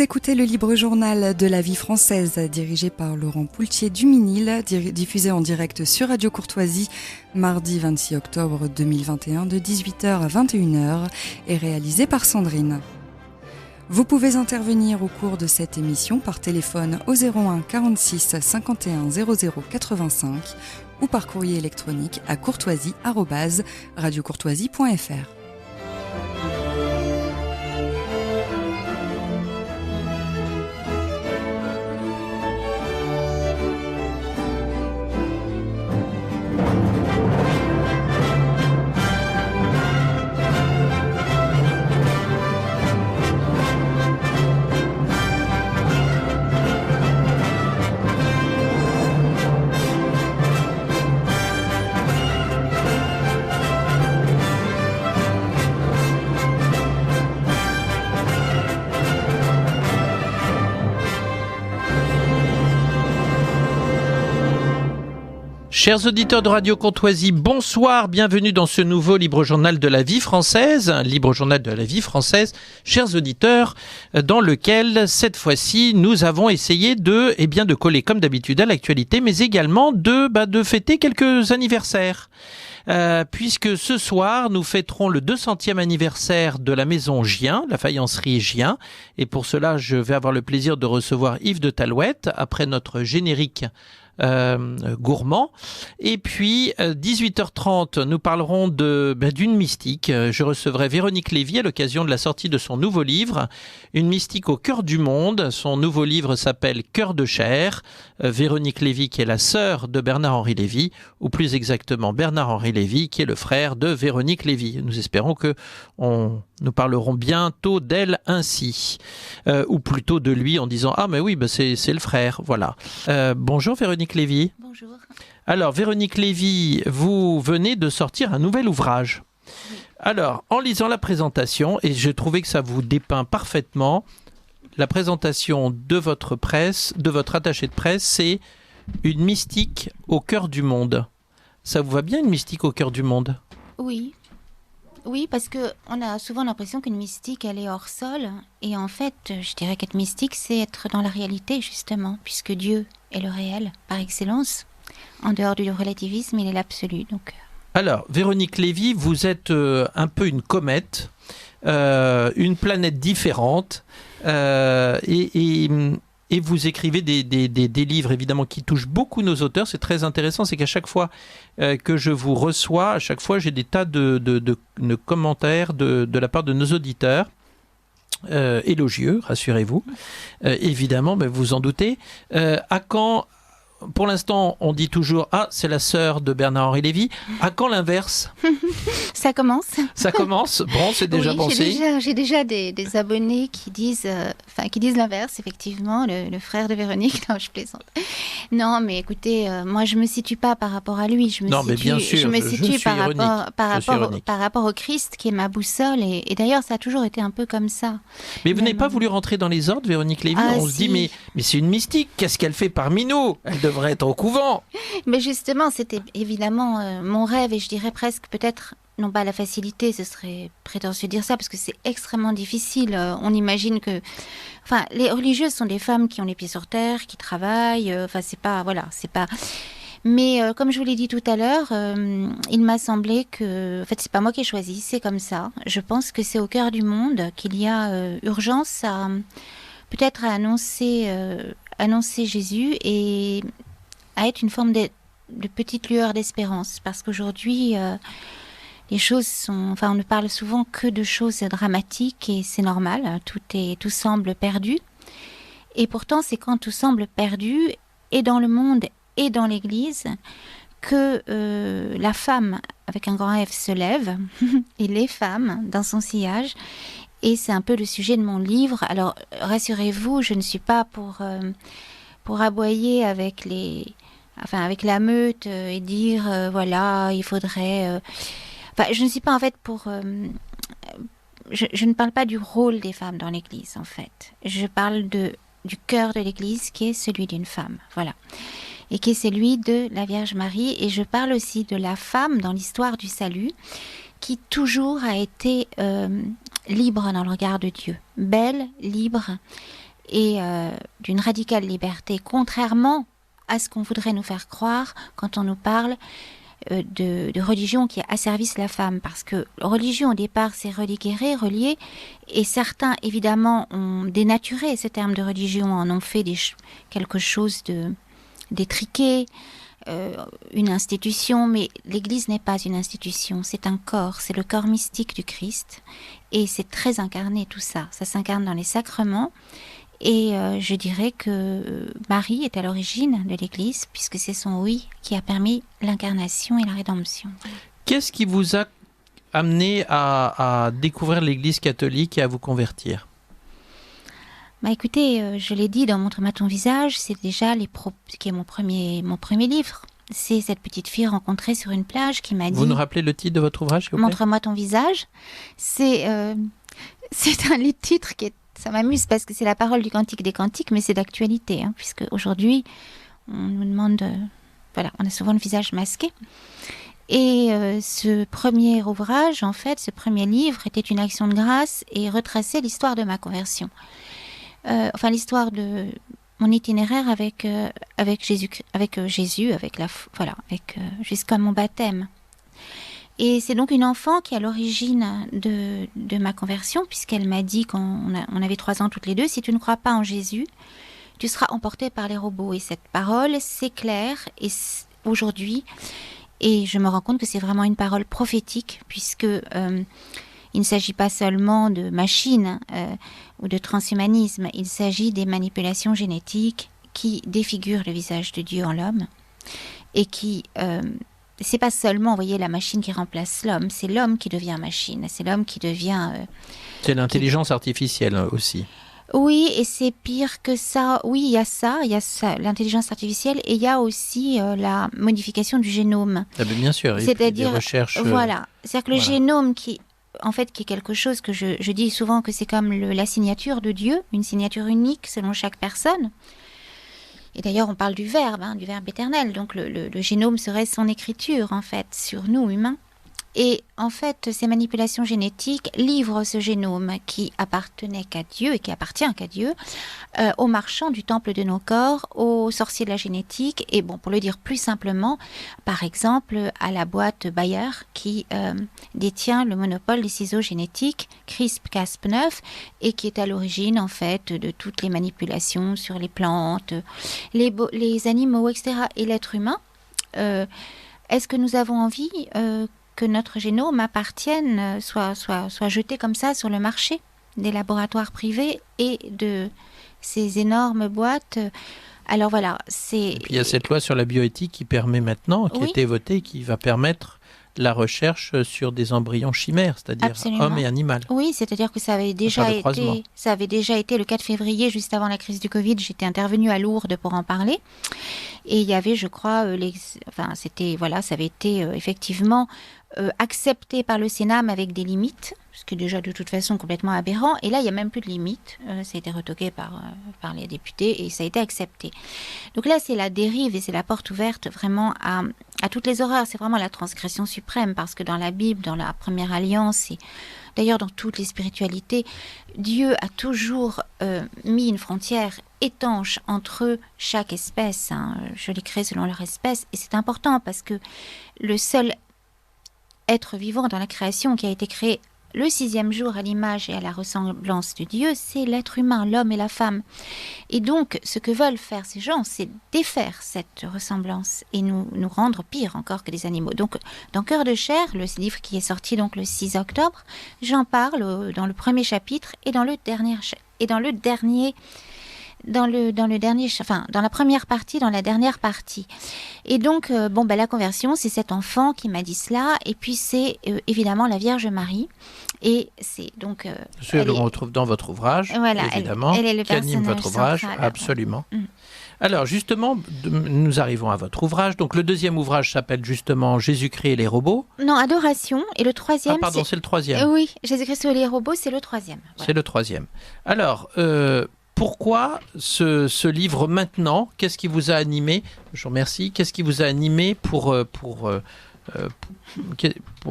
Vous écoutez le Libre Journal de la vie française, dirigé par Laurent Poultier-Duminil, diffusé en direct sur Radio Courtoisie, mardi 26 octobre 2021, de 18h à 21h, et réalisé par Sandrine. Vous pouvez intervenir au cours de cette émission par téléphone au 01 46 51 00 85 ou par courrier électronique à courtoisie@radiocourtoisie.fr. Chers auditeurs de Radio Courtoisie, bonsoir, bienvenue dans ce nouveau Libre Journal de la vie française, Libre Journal de la vie française, chers auditeurs, dans lequel, cette fois-ci, nous avons essayé de coller comme d'habitude à l'actualité, mais également de fêter quelques anniversaires. Puisque ce soir, nous fêterons le 200e anniversaire de la maison Gien, la faïencerie Gien, et pour cela, je vais avoir le plaisir de recevoir Yves de Talouette, après notre générique gourmand. Et puis 18h30, nous parlerons d'une mystique. Je recevrai Véronique Lévy à l'occasion de la sortie de son nouveau livre, Une mystique au cœur du monde. Son nouveau livre s'appelle Cœur de chair. Véronique Lévy, qui est la sœur de Bernard-Henri Lévy, ou plus exactement Bernard-Henri Lévy, qui est le frère de Véronique Lévy. Nous espérons que nous parlerons bientôt d'elle ainsi, ou plutôt de lui en disant « Ah mais oui, c'est le frère », voilà. Bonjour Véronique Lévy. Bonjour. Alors Véronique Lévy, vous venez de sortir un nouvel ouvrage. Oui. Alors, en lisant la présentation, et je trouvais que ça vous dépeint parfaitement, la présentation de votre attaché de presse, c'est une mystique au cœur du monde. Ça vous va bien, une mystique au cœur du monde ? Oui. Oui, parce qu'on a souvent l'impression qu'une mystique, elle est hors sol. Et en fait, je dirais qu'être mystique, c'est être dans la réalité, justement, puisque Dieu est le réel, par excellence. En dehors du relativisme, il est l'absolu. Donc. Alors, Véronique Lévy, vous êtes un peu une comète, une planète différente, et vous écrivez des livres, évidemment, qui touchent beaucoup nos auteurs. C'est très intéressant, c'est qu'à chaque fois que je vous reçois, à chaque fois, j'ai des tas de commentaires de la part de nos auditeurs. Élogieux, rassurez-vous. Évidemment, vous en doutez. À quand... Pour l'instant, on dit toujours « Ah, c'est la sœur de Bernard-Henri Lévy ». À quand l'inverse ? Ça commence. Ça commence. Bon, c'est déjà pensé. J'ai déjà des abonnés qui disent l'inverse, effectivement, le frère de Véronique. Non, je plaisante. Non, mais écoutez, moi, je ne me situe pas par rapport à lui. Je me situe par rapport au Christ, qui est ma boussole. Et d'ailleurs, ça a toujours été un peu comme ça. Mais vous n'avez pas voulu rentrer dans les ordres, Véronique Lévy ? On se dit, mais c'est une mystique. Qu'est-ce qu'elle fait parmi nous ? Elle devrait être au couvent. Mais justement, c'était évidemment mon rêve, et je dirais presque peut-être, non pas la facilité, ce serait prétentieux de dire ça, parce que c'est extrêmement difficile. On imagine que... Enfin, les religieuses sont des femmes qui ont les pieds sur terre, qui travaillent, c'est pas... Mais comme je vous l'ai dit tout à l'heure, il m'a semblé que... En fait, c'est pas moi qui ai choisi, c'est comme ça. Je pense que c'est au cœur du monde qu'il y a urgence à... Peut-être à annoncer Jésus et à être une forme de petite lueur d'espérance. Parce qu'aujourd'hui, les choses sont... Enfin, on ne parle souvent que de choses dramatiques et c'est normal. Tout semble perdu. Et pourtant, c'est quand tout semble perdu, et dans le monde et dans l'Église, que la femme, avec un grand F, se lève, et les femmes, dans son sillage. Et c'est un peu le sujet de mon livre. Alors, rassurez-vous, je ne suis pas pour aboyer avec la meute et dire, voilà, il faudrait... je ne suis pas, en fait, pour... je ne parle pas du rôle des femmes dans l'Église, en fait. Je parle du cœur de l'Église, qui est celui d'une femme, voilà. Et qui est celui de la Vierge Marie. Et je parle aussi de la femme dans l'histoire du salut, qui toujours a été libre dans le regard de Dieu. Belle, libre, et d'une radicale liberté, contrairement à ce qu'on voudrait nous faire croire quand on nous parle de religion qui asservisse la femme. Parce que religion, au départ, c'est relier, et certains, évidemment, ont dénaturé ce terme de religion, en ont fait quelque chose d'étriqué, une institution, mais l'Église n'est pas une institution, c'est un corps, c'est le corps mystique du Christ, et c'est très incarné tout ça, ça s'incarne dans les sacrements, et je dirais que Marie est à l'origine de l'Église, puisque c'est son oui qui a permis l'incarnation et la rédemption. Qu'est-ce qui vous a amené à découvrir l'Église catholique et à vous convertir ? Écoutez, je l'ai dit dans Montre-moi ton visage, c'est déjà qui est mon premier livre. C'est cette petite fille rencontrée sur une plage qui m'a dit... Vous nous rappelez le titre de votre ouvrage, s'il vous plaît ? Montre-moi ton visage. C'est un titre qui est... Ça m'amuse parce que c'est la parole du Cantique des Cantiques, mais c'est d'actualité, puisque aujourd'hui, on nous demande... on a souvent le visage masqué. Et ce premier ouvrage, en fait, ce premier livre était une action de grâce et retraçait l'histoire de ma conversion. L'histoire de mon itinéraire avec Jésus, jusqu'à mon baptême. Et c'est donc une enfant qui est à l'origine de ma conversion, puisqu'elle m'a dit, quand on avait 3 ans toutes les deux, si tu ne crois pas en Jésus, tu seras emporté par les robots. Et cette parole s'éclaire aujourd'hui, et je me rends compte que c'est vraiment une parole prophétique, puisque... il ne s'agit pas seulement de machines ou de transhumanisme, il s'agit des manipulations génétiques qui défigurent le visage de Dieu en l'homme et qui... c'est pas seulement, vous voyez, la machine qui remplace l'homme, c'est l'homme qui devient machine, c'est l'homme qui devient... c'est l'intelligence artificielle aussi. Oui, et c'est pire que ça. Oui, il y a ça, l'intelligence artificielle, et il y a aussi la modification du génome. Ah ben bien sûr, c'est-à-dire, des recherches... Voilà, c'est-à-dire que le génome qui est quelque chose que je dis souvent que c'est comme la signature de Dieu, une signature unique selon chaque personne. Et d'ailleurs, on parle du verbe éternel. Donc le génome serait son écriture, en fait, sur nous, humains. Et en fait, ces manipulations génétiques livrent ce génome qui appartenait qu'à Dieu et qui appartient qu'à Dieu, aux marchands du temple de nos corps, aux sorciers de la génétique, et pour le dire plus simplement, par exemple, à la boîte Bayer qui détient le monopole des ciseaux génétiques CRISPR-Cas9 et qui est à l'origine, en fait, de toutes les manipulations sur les plantes, les animaux, etc. Et l'être humain, est-ce que nous avons envie que notre génome appartienne, soit jeté comme ça sur le marché des laboratoires privés et de ces énormes boîtes. Alors voilà, c'est... Et puis il y a cette loi sur la bioéthique qui permet maintenant, qui a été votée, qui va permettre la recherche sur des embryons chimères, c'est-à-dire homme et animal. Oui, c'est-à-dire que ça avait déjà été le 4 février, juste avant la crise du Covid, j'étais intervenue à Lourdes pour en parler. Et il y avait, je crois, ça avait été effectivement accepté par le Sénat, mais avec des limites, ce qui est déjà de toute façon complètement aberrant. Et là, il n'y a même plus de limites. Ça a été retoqué par les députés et ça a été accepté. Donc là, c'est la dérive et c'est la porte ouverte vraiment à toutes les horreurs. C'est vraiment la transgression suprême, parce que dans la Bible, dans la Première Alliance, et d'ailleurs dans toutes les spiritualités, Dieu a toujours mis une frontière étanche entre chaque espèce. Je les crée selon leur espèce. Et c'est important parce que le seul être vivant dans la création qui a été créé le 6e jour à l'image et à la ressemblance de Dieu, c'est l'être humain, l'homme et la femme. Et donc, ce que veulent faire ces gens, c'est défaire cette ressemblance et nous rendre pire encore que des animaux. Donc, dans Cœur de chair, le livre qui est sorti donc le 6 octobre, j'en parle dans le premier chapitre et dans la première partie, dans la dernière partie. Et donc, la conversion, c'est cet enfant qui m'a dit cela, et puis c'est évidemment la Vierge Marie, et c'est donc... on retrouve dans votre ouvrage, évidemment, elle est le qui anime votre ouvrage, central, absolument. Alors, justement, nous arrivons à votre ouvrage. Donc, le deuxième ouvrage s'appelle justement Jésus-Christ et les robots. Non, Adoration, et le troisième... Ah, pardon, c'est le troisième. Oui, Jésus-Christ et les robots, c'est le troisième. Voilà. C'est le troisième. Alors... pourquoi ce livre maintenant ? Qu'est-ce qui vous a animé ? Je vous remercie. Qu'est-ce qui vous a animé pour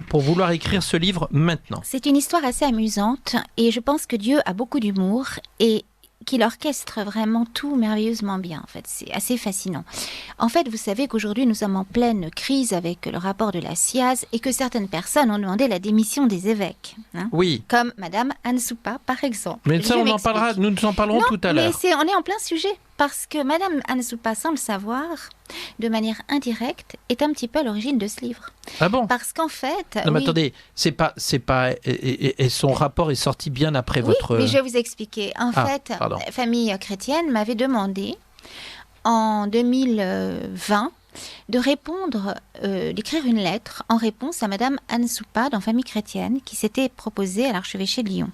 vouloir écrire ce livre maintenant ? C'est une histoire assez amusante et je pense que Dieu a beaucoup d'humour et qu'il orchestre vraiment tout merveilleusement bien. En fait, c'est assez fascinant. En fait, vous savez qu'aujourd'hui, nous sommes en pleine crise avec le rapport de la SIAZ et que certaines personnes ont demandé la démission des évêques. Oui. Comme Madame Anne Soupa, par exemple. Mais ça, nous en parlerons tout à l'heure. Mais on est en plein sujet. Parce que Madame Anne Soupa, sans le savoir, de manière indirecte, est un petit peu à l'origine de ce livre. Ah bon? Parce qu'en fait... Non, mais attendez, c'est pas... Et son rapport est sorti bien après votre... Oui, mais je vais vous expliquer. En fait, Famille chrétienne m'avait demandé, en 2020, de répondre, d'écrire une lettre en réponse à Madame Anne Soupa dans Famille chrétienne, qui s'était proposée à l'archevêché de Lyon.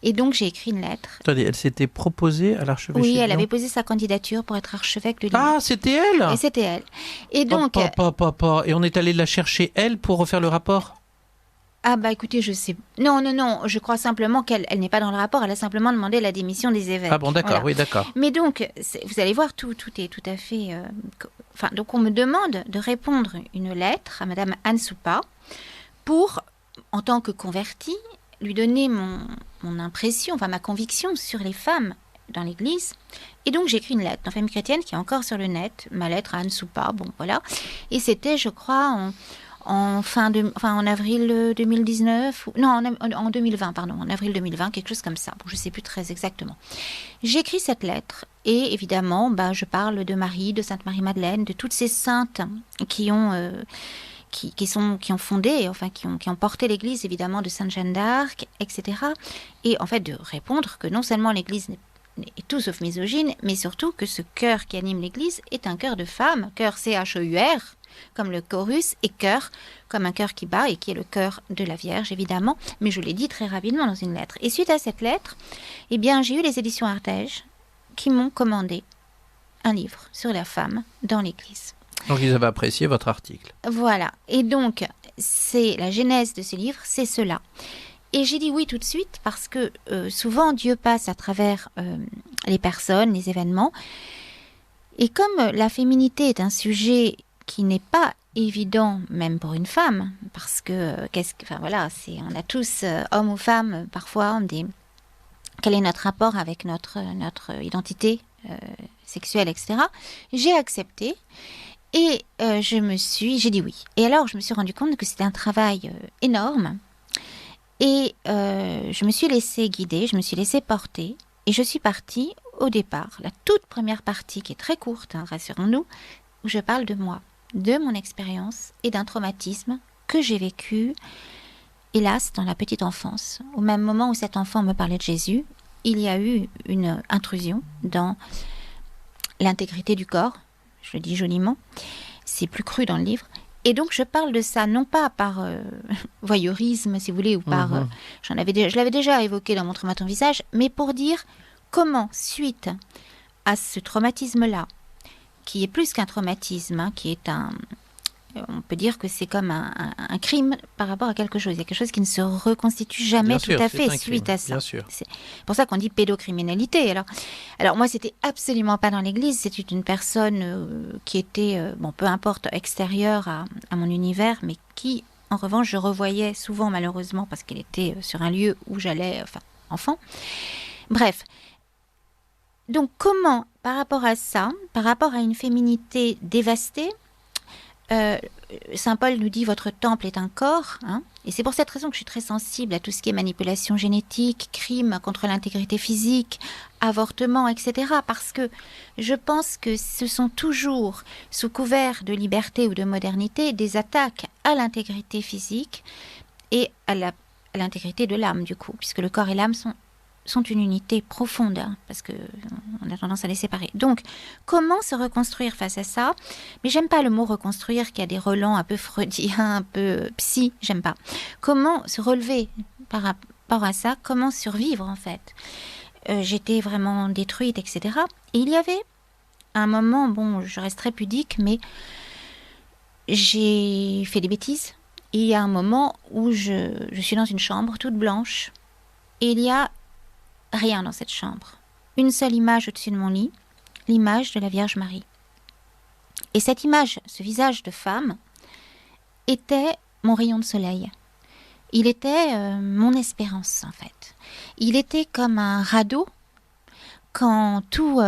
Et donc, j'ai écrit une lettre. Attendez, elle s'était proposée à l'archevêché de Lyon? Oui, elle avait posé sa candidature pour être archevêque de Lyon. Ah, c'était elle? Et c'était elle. Et donc... Et on est allé la chercher, elle, pour refaire le rapport? Ah bah écoutez, je sais... Non, je crois simplement qu'elle n'est pas dans le rapport, elle a simplement demandé la démission des évêques. Ah bon, d'accord, voilà. Oui, d'accord. Mais donc, vous allez voir, tout est tout à fait... donc on me demande de répondre une lettre à Madame Anne Soupa pour, en tant que convertie, lui donner mon impression, ma conviction sur les femmes dans l'Église. Et donc, j'écris une lettre dans Famille chrétienne qui est encore sur le net, ma lettre à Anne Soupa, bon voilà. Et c'était, je crois, en avril 2019, en 2020, pardon, en avril 2020, quelque chose comme ça. Bon, je ne sais plus très exactement. J'écris cette lettre et évidemment, je parle de Marie, de Sainte Marie-Madeleine, de toutes ces saintes qui ont fondé, qui ont porté l'Église, évidemment, de Sainte Jeanne d'Arc, etc. Et en fait, de répondre que non seulement l'Église est tout sauf misogyne, mais surtout que ce cœur qui anime l'Église est un cœur de femme, cœur C-H-E-U-R, comme le chorus, et cœur, comme un cœur qui bat, et qui est le cœur de la Vierge, évidemment. Mais je l'ai dit très rapidement dans une lettre. Et suite à cette lettre, j'ai eu les éditions Artege qui m'ont commandé un livre sur la femme dans l'Église. Donc ils avaient apprécié votre article. Voilà. Et donc, c'est la genèse de ce livre, c'est cela. Et j'ai dit oui tout de suite parce que souvent Dieu passe à travers les personnes, les événements. Et comme la féminité est un sujet qui n'est pas évident, même pour une femme, parce que, on a tous, hommes ou femmes, parfois, quel est notre rapport avec notre identité sexuelle, etc. J'ai accepté. Et j'ai dit oui. Et alors, je me suis rendu compte que c'était un travail énorme. Et je me suis laissée guider, je me suis laissée porter. Et je suis partie au départ, la toute première partie, qui est très courte, rassurons-nous, où je parle de moi, de mon expérience et d'un traumatisme que j'ai vécu, hélas, dans la petite enfance. Au même moment où cet enfant me parlait de Jésus, il y a eu une intrusion dans l'intégrité du corps. Je le dis joliment, c'est plus cru dans le livre. Et donc, je parle de ça, non pas par voyeurisme, si vous voulez, ou par... je l'avais déjà évoqué dans Mon trauma ton visage, mais pour dire comment, suite à ce traumatisme-là, qui est plus qu'un traumatisme, qui est on peut dire que c'est comme un crime par rapport à quelque chose. Il y a quelque chose qui ne se reconstitue jamais à fait suite à ça. C'est pour ça qu'on dit pédocriminalité. Alors moi, c'était absolument pas dans l'Église. C'était une personne qui était, peu importe, extérieure à mon univers, mais qui, en revanche, je revoyais souvent, malheureusement, parce qu'elle était sur un lieu où j'allais, enfant. Bref. Donc comment, par rapport à ça, par rapport à une féminité dévastée, Saint Paul nous dit votre temple est un corps, et c'est pour cette raison que je suis très sensible à tout ce qui est manipulation génétique, crime contre l'intégrité physique, avortement, etc. Parce que je pense que ce sont toujours, sous couvert de liberté ou de modernité, des attaques à l'intégrité physique et à l'intégrité de l'âme, du coup, puisque le corps et l'âme sont une unité profonde, parce qu'on a tendance à les séparer. Donc, comment se reconstruire face à ça? Mais j'aime pas le mot reconstruire, qui a des relents un peu freudiens, un peu psy, j'aime pas. Comment se relever par rapport à ça? Comment survivre, en fait? J'étais vraiment détruite, etc. Et il y avait un moment, je reste très pudique, mais j'ai fait des bêtises. Et il y a un moment où je suis dans une chambre toute blanche, et il y a rien dans cette chambre. Une seule image au-dessus de mon lit, l'image de la Vierge Marie. Et cette image, ce visage de femme, était mon rayon de soleil. Il était mon espérance, en fait. Il était comme un radeau quand tout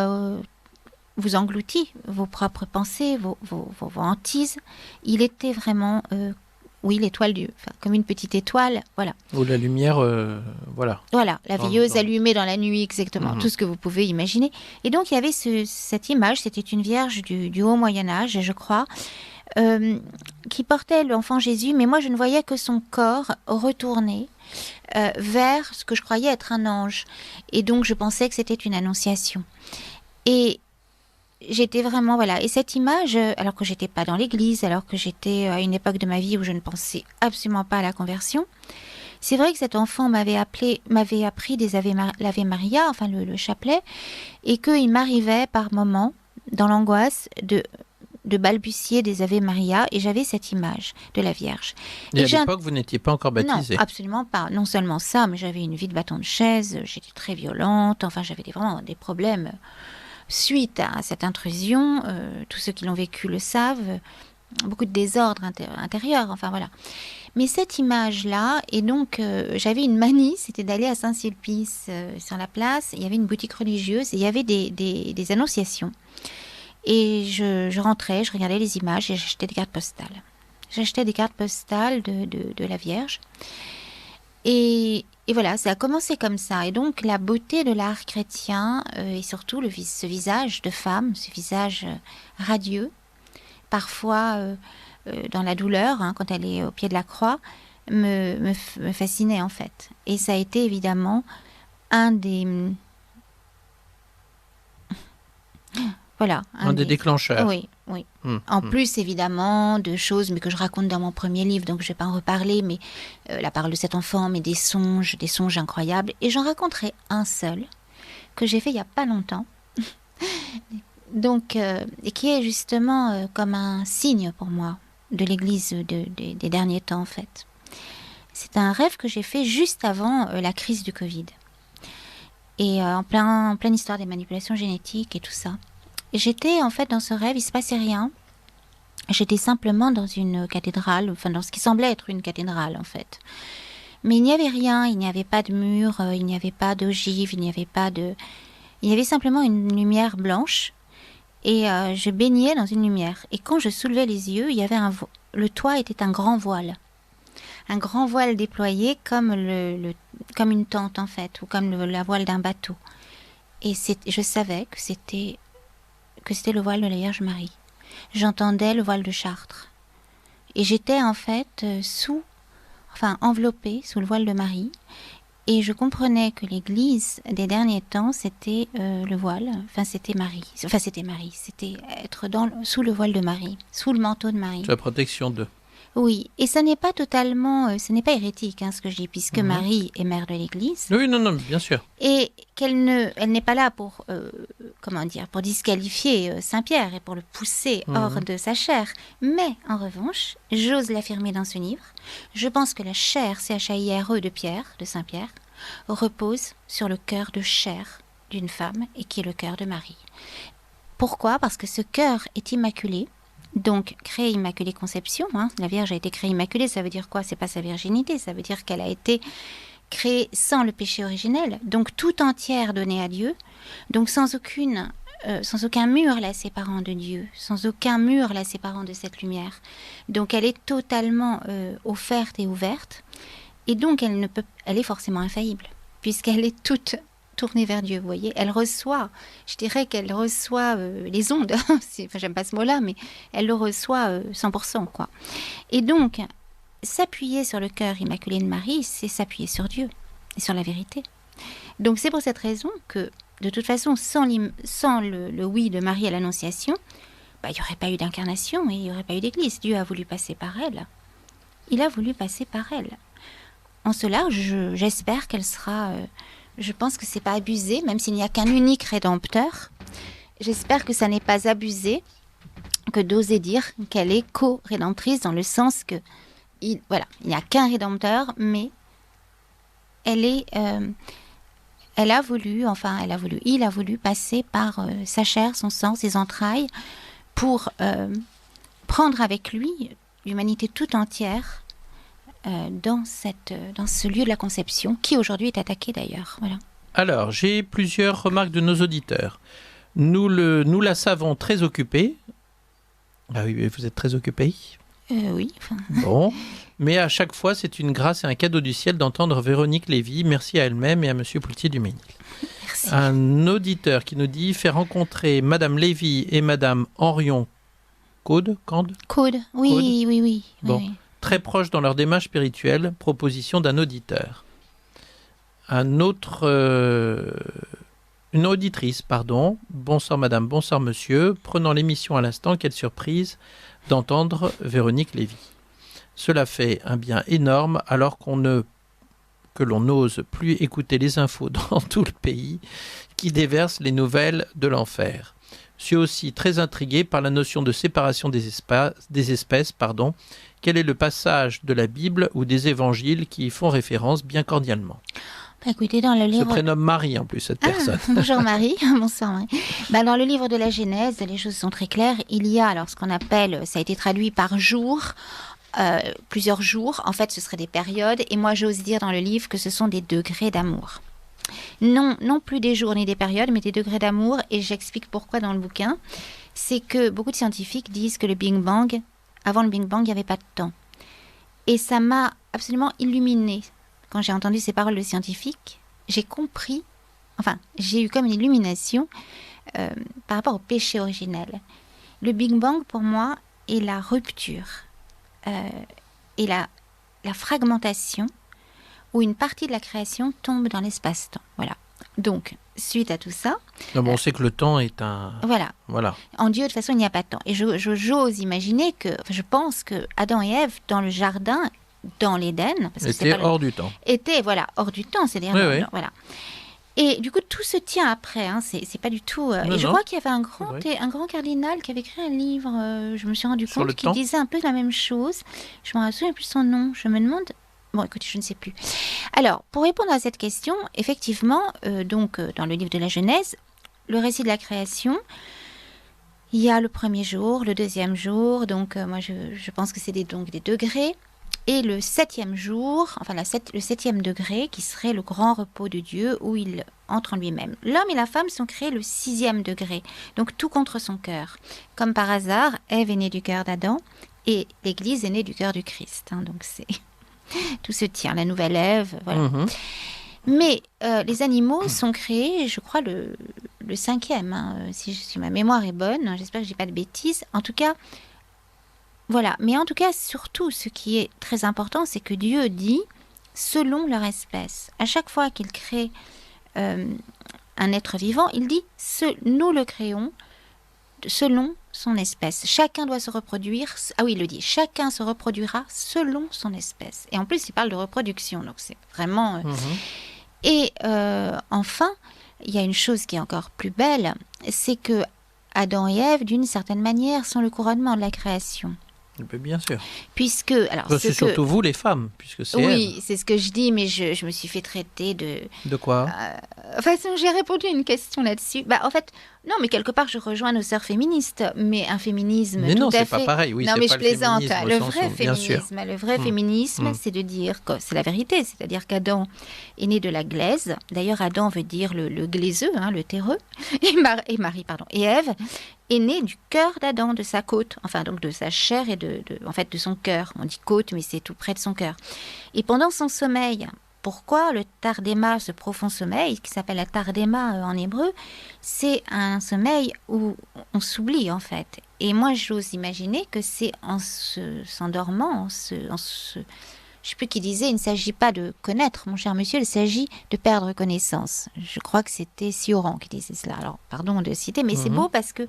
vous engloutit, vos propres pensées, vos hantises, il était vraiment, l'étoile comme une petite étoile, voilà. Ou la lumière, voilà. Voilà, la veilleuse allumée dans la nuit, exactement, tout ce que vous pouvez imaginer. Et donc, il y avait cette image, c'était une vierge du haut Moyen-Âge, je crois, qui portait l'enfant Jésus, mais moi, je ne voyais que son corps retourné vers ce que je croyais être un ange. Et donc, je pensais que c'était une annonciation. Et j'étais vraiment, voilà. Et cette image, alors que j'étais pas dans l'église, alors que j'étais à une époque de ma vie où je ne pensais absolument pas à la conversion, c'est vrai que cet enfant m'avait appris l'Ave Maria, enfin le chapelet, et qu'il m'arrivait par moments, dans l'angoisse, de balbutier des Ave Maria, et j'avais cette image de la Vierge. Et à l'époque, vous n'étiez pas encore baptisée? Non, absolument pas. Non seulement ça, mais j'avais une vie de bâton de chaise, j'étais très violente, enfin j'avais vraiment des problèmes suite à cette intrusion. Tous ceux qui l'ont vécu le savent, beaucoup de désordre intérieur, enfin voilà. Mais cette image-là, et donc j'avais une manie, c'était d'aller à Saint-Sulpice sur la place, il y avait une boutique religieuse, et il y avait des annonciations. Et je rentrais, je regardais les images et j'achetais des cartes postales. J'achetais des cartes postales de la Vierge. Et voilà, ça a commencé comme ça. Et donc la beauté de l'art chrétien, et surtout ce visage de femme, ce visage radieux, parfois dans la douleur, quand elle est au pied de la croix, me fascinait en fait. Et ça a été évidemment un des... Voilà. Un des déclencheurs. Oui. En plus, évidemment, de choses mais que je raconte dans mon premier livre, donc je ne vais pas en reparler, mais la parole de cet enfant, mais des songes incroyables. Et j'en raconterai un seul, que j'ai fait il n'y a pas longtemps, donc, et qui est justement comme un signe pour moi de l'Église des derniers temps, en fait. C'est un rêve que j'ai fait juste avant la crise du Covid. Et en pleine histoire des manipulations génétiques et tout ça. J'étais en fait dans ce rêve, il se passait rien. J'étais simplement dans une cathédrale, enfin dans ce qui semblait être une cathédrale en fait. Mais il n'y avait rien, il n'y avait pas de mur, il n'y avait pas d'ogive, il y avait simplement une lumière blanche et je baignais dans une lumière. Et quand je soulevais les yeux, il y avait le toit était un grand voile. Un grand voile déployé comme une tente en fait, ou comme la voile d'un bateau. Et je savais que c'était le voile de la Vierge Marie. J'entendais le voile de Chartres. Et j'étais en fait enveloppée sous le voile de Marie. Et je comprenais que l'Église des derniers temps, c'était le voile. C'était Marie. C'était être sous le voile de Marie, sous le manteau de Marie. Sous la protection de... Oui, et ça n'est pas totalement, ce n'est pas hérétique ce que je dis, puisque Marie est mère de l'Église. Oui, non, bien sûr. Et elle n'est pas là pour, pour disqualifier Saint-Pierre et pour le pousser hors de sa chair. Mais en revanche, j'ose l'affirmer dans ce livre, je pense que la chair, CHAIRE de Saint-Pierre, repose sur le cœur de chair d'une femme et qui est le cœur de Marie. Pourquoi ? Parce que ce cœur est immaculé. Donc, créée Immaculée Conception, la Vierge a été créée immaculée, ça veut dire quoi ? C'est pas sa virginité, ça veut dire qu'elle a été créée sans le péché originel, donc tout entière donnée à Dieu, donc sans aucun mur la séparant de Dieu, sans aucun mur la séparant de cette lumière. Donc elle est totalement offerte et ouverte, et donc elle est forcément infaillible, puisqu'elle est toute tournée vers Dieu, vous voyez. Elle reçoit, je dirais qu'elle reçoit les ondes, j'aime pas ce mot-là, mais elle le reçoit 100%, quoi. Et donc, s'appuyer sur le cœur immaculé de Marie, c'est s'appuyer sur Dieu et sur la vérité. Donc c'est pour cette raison que, de toute façon, sans le oui de Marie à l'Annonciation, il n'y aurait pas eu d'incarnation et il n'y aurait pas eu d'Église. Dieu a voulu passer par elle. Il a voulu passer par elle. En cela, j'espère qu'elle sera... je pense que c'est pas abusé, même s'il n'y a qu'un unique rédempteur. J'espère que ça n'est pas abusé que d'oser dire qu'elle est co-rédemptrice dans le sens que, il n'y a qu'un rédempteur, mais il a voulu passer par sa chair, son sang, ses entrailles, pour prendre avec lui l'humanité tout entière dans ce lieu de la conception, qui aujourd'hui est attaqué d'ailleurs. Voilà. Alors, j'ai plusieurs remarques de nos auditeurs. Nous la savons très occupée. Ah oui, vous êtes très occupée. Oui. Bon. Mais à chaque fois, c'est une grâce et un cadeau du ciel d'entendre Véronique Lévy. Merci à elle-même et à Monsieur Poultier-Duménil. Merci. Un auditeur qui nous dit « Fait rencontrer Madame Lévy et Madame Henrion Caude, Oui. Bon. Oui. Très proches dans leur démarche spirituelle, proposition d'un auditeur. » Une auditrice, pardon. Bonsoir madame, bonsoir monsieur. Prenant l'émission à l'instant, quelle surprise d'entendre Véronique Lévy. Cela fait un bien énorme alors que l'on n'ose plus écouter les infos dans tout le pays qui déversent les nouvelles de l'enfer. Je suis aussi très intrigué par la notion de séparation des espèces. Quel est le passage de la Bible ou des évangiles qui y font référence bien cordialement? Écoutez, dans le livre... Se prénomme Marie en plus, cette personne. Bonjour Marie, bonsoir Marie. Dans le livre de la Genèse, les choses sont très claires. Il y a alors ce qu'on appelle, ça a été traduit par jour, plusieurs jours. En fait, ce seraient des périodes. Et moi, j'ose dire dans le livre que ce sont des degrés d'amour. Non plus des jours ni des périodes, mais des degrés d'amour. Et j'explique pourquoi dans le bouquin. C'est que beaucoup de scientifiques disent que avant le Big Bang, il n'y avait pas de temps. Et ça m'a absolument illuminée. Quand j'ai entendu ces paroles de scientifiques, j'ai compris, j'ai eu comme une illumination par rapport au péché originel. Le Big Bang, pour moi, est la rupture et la fragmentation où une partie de la création tombe dans l'espace-temps. Voilà. Donc, suite à tout ça... on sait que le temps est un... Voilà. En Dieu, de toute façon, il n'y a pas de temps. Et j'ose imaginer je pense que Adam et Ève, dans le jardin... dans l'Éden, était hors du temps. Hors du temps, c'est-à-dire voilà. Et du coup, tout se tient après. C'est pas du tout. Je crois qu'il y avait un grand cardinal qui avait écrit un livre. Je me suis rendu compte qu'il disait un peu la même chose. Je me souviens plus son nom. Je me demande. Bon, écoutez, je ne sais plus. Alors, pour répondre à cette question, effectivement, dans le livre de la Genèse, le récit de la création. Il y a le premier jour, le deuxième jour. Donc, moi, je pense que c'est des degrés. Et le 7e jour, le 7e degré, qui serait le grand repos de Dieu, où il entre en lui-même. L'homme et la femme sont créés le 6e degré, donc tout contre son cœur. Comme par hasard, Ève est née du cœur d'Adam, et l'Église est née du cœur du Christ. Donc tout se tient, la nouvelle Ève, voilà. Mm-hmm. Mais les animaux sont créés, je crois, le 5e, si ma mémoire est bonne, j'espère que je ne dis pas de bêtises. En tout cas... Voilà, mais en tout cas, surtout, ce qui est très important, c'est que Dieu dit, selon leur espèce. À chaque fois qu'il crée un être vivant, il dit, nous le créons selon son espèce. Chacun doit se reproduire, il le dit, chacun se reproduira selon son espèce. Et en plus, il parle de reproduction, donc c'est vraiment... Et enfin, il y a une chose qui est encore plus belle, c'est que Adam et Ève, d'une certaine manière, sont le couronnement de la création. Bien sûr. Puisque, c'est surtout vous les femmes, puisque c'est oui, c'est ce que je dis, mais je me suis fait traiter de... De quoi j'ai répondu à une question là-dessus. En fait, non, mais quelque part, je rejoins nos sœurs féministes, mais un féminisme mais non, tout à c'est fait... pas pareil. Oui, non, c'est mais pas je plaisante. Le vrai féminisme, c'est de dire que c'est la vérité, c'est-à-dire qu'Adam est né de la glaise. D'ailleurs, Adam veut dire le glaiseux, le terreux, et Ève est née du cœur d'Adam, de sa côte, donc de sa chair et de son cœur. On dit côte, mais c'est tout près de son cœur. Et pendant son sommeil, pourquoi le tardéma, ce profond sommeil, qui s'appelle la tardéma en hébreu, c'est un sommeil où on s'oublie en fait. Et moi, j'ose imaginer que c'est en s'endormant, je ne sais plus qui disait, il ne s'agit pas de connaître, mon cher monsieur, il s'agit de perdre connaissance. Je crois que c'était Sioran qui disait cela. Alors, pardon de citer, mais c'est beau parce que,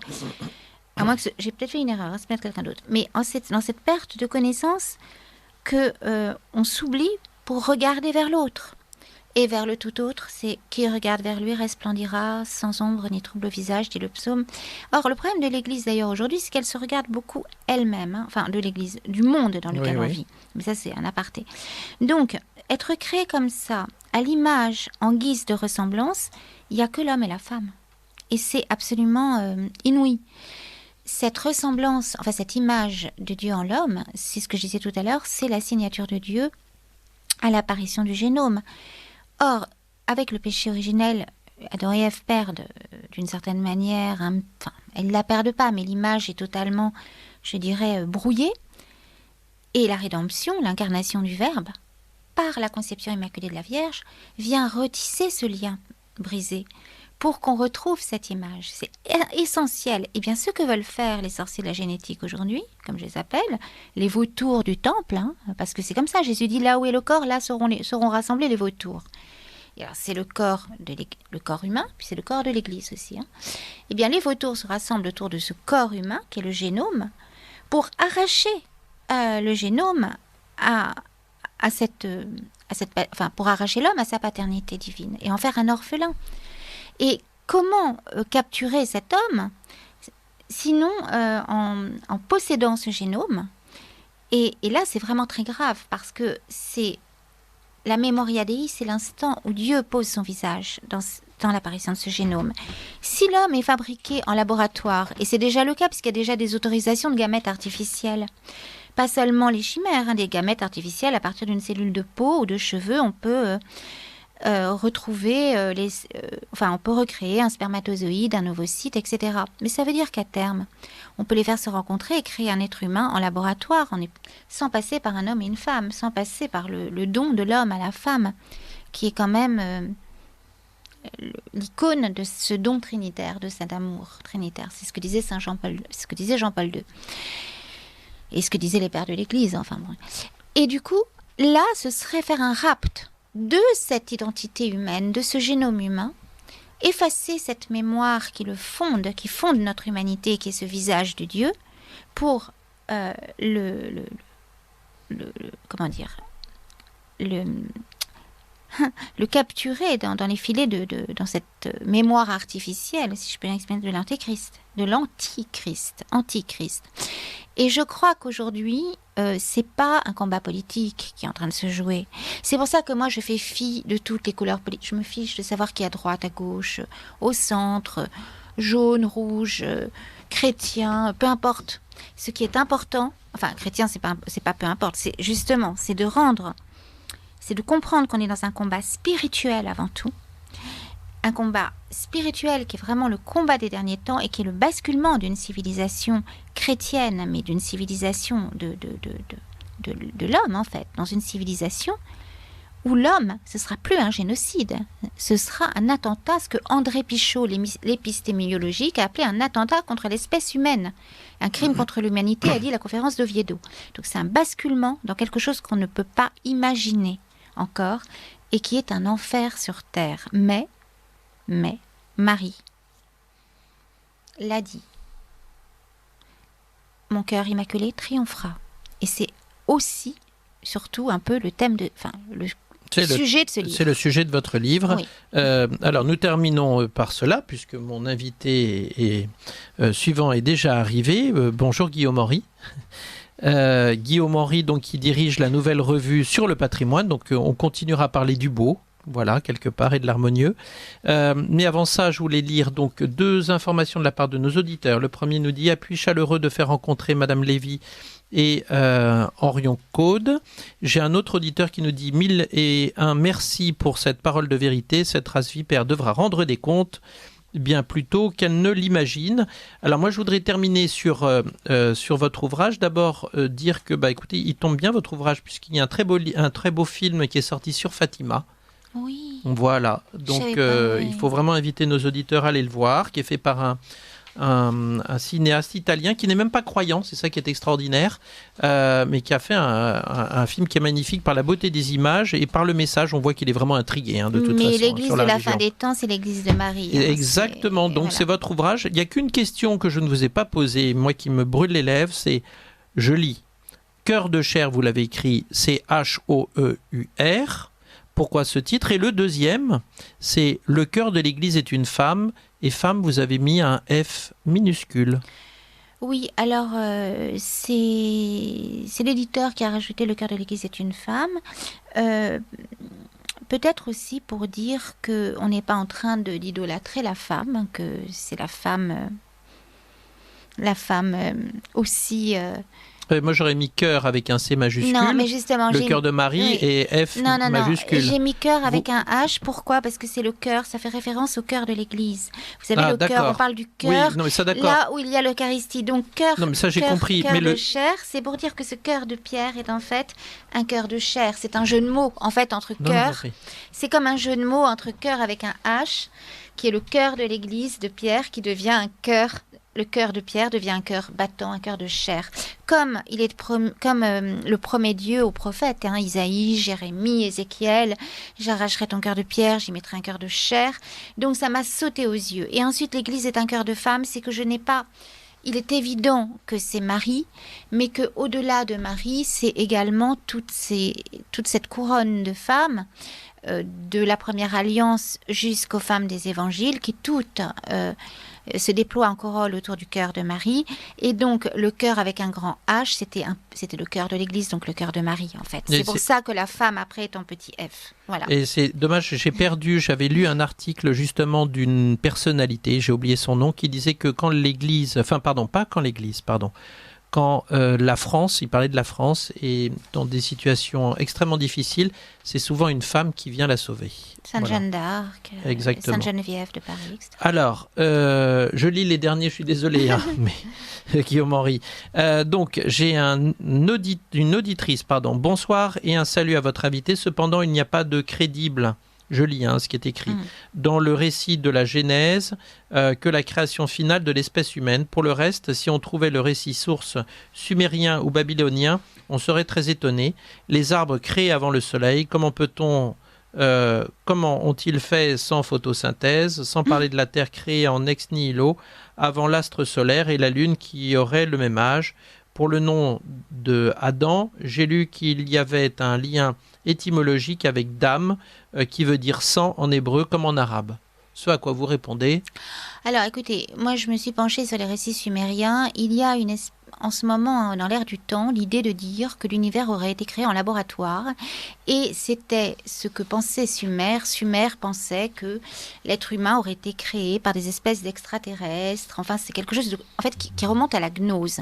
à moins que j'ai peut-être fait une erreur, c'est peut-être quelqu'un d'autre, mais dans cette perte de connaissance, on s'oublie pour regarder vers l'autre. Et vers le tout autre, c'est qui regarde vers lui resplendira sans ombre ni trouble au visage, dit le psaume. Or, le problème de l'Église d'ailleurs aujourd'hui, c'est qu'elle se regarde beaucoup elle-même, de l'Église, du monde dans lequel on vit. Mais ça, c'est un aparté. Donc, être créé comme ça, à l'image, en guise de ressemblance, il n'y a que l'homme et la femme. Et c'est absolument inouï. Cette ressemblance, cette image de Dieu en l'homme, c'est ce que je disais tout à l'heure, c'est la signature de Dieu à l'apparition du génome. Or, avec le péché originel, Adam et Ève perdent d'une certaine manière, elles ne la perdent pas, mais l'image est totalement, je dirais, brouillée. Et la rédemption, l'incarnation du Verbe, par la conception immaculée de la Vierge, vient retisser ce lien brisé pour qu'on retrouve cette image. C'est essentiel. Et bien, ce que veulent faire les sorciers de la génétique aujourd'hui, comme je les appelle, les vautours du temple, parce que c'est comme ça, Jésus dit, là où est le corps, là seront rassemblés les vautours. Et alors, c'est le corps humain, puis c'est le corps de l'Église aussi. Eh bien, les vautours se rassemblent autour de ce corps humain, qui est le génome, pour arracher le génome pour arracher l'homme à sa paternité divine et en faire un orphelin. Et comment capturer cet homme, sinon en possédant ce génome. Et là, c'est vraiment très grave, parce que c'est la Memoria Dei, c'est l'instant où Dieu pose son visage dans l'apparition de ce génome. Si l'homme est fabriqué en laboratoire, et c'est déjà le cas, puisqu'il y a déjà des autorisations de gamètes artificielles, pas seulement les chimères, des gamètes artificielles à partir d'une cellule de peau ou de cheveux, on peut on peut recréer un spermatozoïde, un ovocyte, etc. Mais ça veut dire qu'à terme, on peut les faire se rencontrer et créer un être humain en laboratoire, sans passer par un homme et une femme, sans passer par le don de l'homme à la femme, qui est quand même l'icône de ce don trinitaire, de cet amour trinitaire. C'est ce que disait Jean-Paul II. Et ce que disaient les pères de l'Église, enfin bon. Et du coup, là, ce serait faire un rapt de cette identité humaine, de ce génome humain, effacer cette mémoire qui fonde notre humanité, qui est ce visage de Dieu, pour le capturer dans les filets dans cette mémoire artificielle, si je peux l'exprimer, de l'antichrist. Et je crois qu'aujourd'hui, c'est pas un combat politique qui est en train de se jouer. C'est pour ça que moi, je fais fi de toutes les couleurs politiques. Je me fiche de savoir qui est à droite, à gauche, au centre, jaune, rouge, chrétien, peu importe. Ce qui est important, enfin, chrétien, c'est pas peu importe, c'est de comprendre qu'on est dans un combat spirituel avant tout. Un combat spirituel qui est vraiment le combat des derniers temps et qui est le basculement d'une civilisation chrétienne, mais d'une civilisation de l'homme, en fait, dans une civilisation où l'homme, ce sera plus un génocide, ce sera un attentat, ce que André Pichot, l'épistémiologique, a appelé un attentat contre l'espèce humaine. Un crime contre l'humanité, a dit la conférence d'Oviedo. Donc c'est un basculement dans quelque chose qu'on ne peut pas imaginer encore, et qui est un enfer sur terre. Mais Marie l'a dit. Mon cœur immaculé triomphera. Et c'est aussi, surtout, un peu le thème sujet de ce livre. C'est le sujet de votre livre. Oui. Alors, nous terminons par cela, puisque mon invité suivant est déjà arrivé. Bonjour Guillaume Henry. Guillaume Henry, donc, qui dirige la nouvelle revue sur le patrimoine. Donc, on continuera à parler du beau. Voilà, quelque part, et de l'harmonieux. Mais avant ça, je voulais lire donc 2 informations de la part de nos auditeurs. Le premier nous dit « Appui chaleureux de faire rencontrer Madame Lévy et Orion Code ». J'ai un autre auditeur qui nous dit « 1001 merci pour cette parole de vérité. Cette race vipère devra rendre des comptes bien plus tôt qu'elle ne l'imagine ». Alors moi, je voudrais terminer sur votre ouvrage. D'abord, dire que, écoutez, il tombe bien votre ouvrage, puisqu'il y a un très beau film qui est sorti sur Fatima. Oui. Voilà, donc il faut vraiment inviter nos auditeurs à aller le voir, qui est fait par un cinéaste italien qui n'est même pas croyant, c'est ça qui est extraordinaire, mais qui a fait un film qui est magnifique par la beauté des images et par le message. On voit qu'il est vraiment intrigué de toute façon. Mais l'église sur de la religion. fin des temps, c'est l'église de Marie. Exactement, donc voilà. C'est votre ouvrage. Il n'y a qu'une question que je ne vous ai pas posée, moi qui me brûle les lèvres, c'est, je lis, Cœur de chair, vous l'avez écrit, c'est H-O-E-U-R. Pourquoi ce titre? Et le deuxième, c'est Le cœur de l'Église est une femme. Et femme, vous avez mis un F minuscule. Oui, alors c'est l'éditeur qui a rajouté Le cœur de l'Église est une femme. Peut-être aussi pour dire qu'on n'est pas en train d'idolâtrer la femme, que c'est la femme aussi Moi, j'aurais mis cœur avec un C majuscule. Non, mais justement, le cœur de Marie et F majuscule. J'ai mis cœur avec un H. Pourquoi ? Parce que c'est le cœur, ça fait référence au cœur de l'Église. Vous savez, le cœur, on parle du cœur, oui, non, mais ça, là où il y a l'Eucharistie. Donc cœur, non, mais ça, j'ai compris. Cœur mais de chair, c'est pour dire que ce cœur de pierre est en fait un cœur de chair. C'est un jeu de mots, en fait, entre cœur. C'est comme un jeu de mots entre cœur avec un H, qui est le cœur de l'Église de Pierre, qui devient un cœur. Le cœur de pierre devient un cœur battant, un cœur de chair. Comme le promet Dieu aux prophètes, Isaïe, Jérémie, Ézéchiel, j'arracherai ton cœur de pierre, j'y mettrai un cœur de chair. Donc ça m'a sauté aux yeux. Et ensuite, l'Église est un cœur de femme, c'est que je n'ai pas... Il est évident que c'est Marie, mais qu'au-delà de Marie, c'est également toute cette couronne de femmes, de la première alliance jusqu'aux femmes des évangiles, qui toutes... se déploie en corolle autour du cœur de Marie. Et donc, le cœur avec un grand H, c'était le cœur de l'Église, donc le cœur de Marie, en fait. C'est pour ça que la femme, après, est en petit F. Voilà. Et c'est dommage, j'avais lu un article, justement, d'une personnalité, j'ai oublié son nom, qui disait que quand la France, il parlait de la France, et dans des situations extrêmement difficiles, c'est souvent une femme qui vient la sauver. Sainte Jeanne d'Arc, Sainte Geneviève de Paris, etc. Alors, je lis les derniers, je suis désolé, mais Guillaume Henry. Donc, j'ai une auditrice, bonsoir et un salut à votre invité. Cependant, il n'y a pas de crédible... Je lis ce qui est écrit. Dans le récit de la Genèse, que la création finale de l'espèce humaine. Pour le reste, si on trouvait le récit source sumérien ou babylonien, on serait très étonné. Les arbres créés avant le soleil, comment ont-ils fait sans photosynthèse, sans parler de la Terre créée en ex nihilo, avant l'astre solaire et la Lune qui aurait le même âge. Pour le nom de Adam, j'ai lu qu'il y avait un lien étymologique avec Dam, qui veut dire sang en hébreu comme en arabe. Ce à quoi vous répondez ? Alors écoutez, moi je me suis penchée sur les récits sumériens. Il y a en ce moment, dans l'air du temps, l'idée de dire que l'univers aurait été créé en laboratoire. Et c'était ce que pensait Sumer. Sumer pensait que l'être humain aurait été créé par des espèces d'extraterrestres. Enfin, c'est quelque chose qui remonte à la gnose.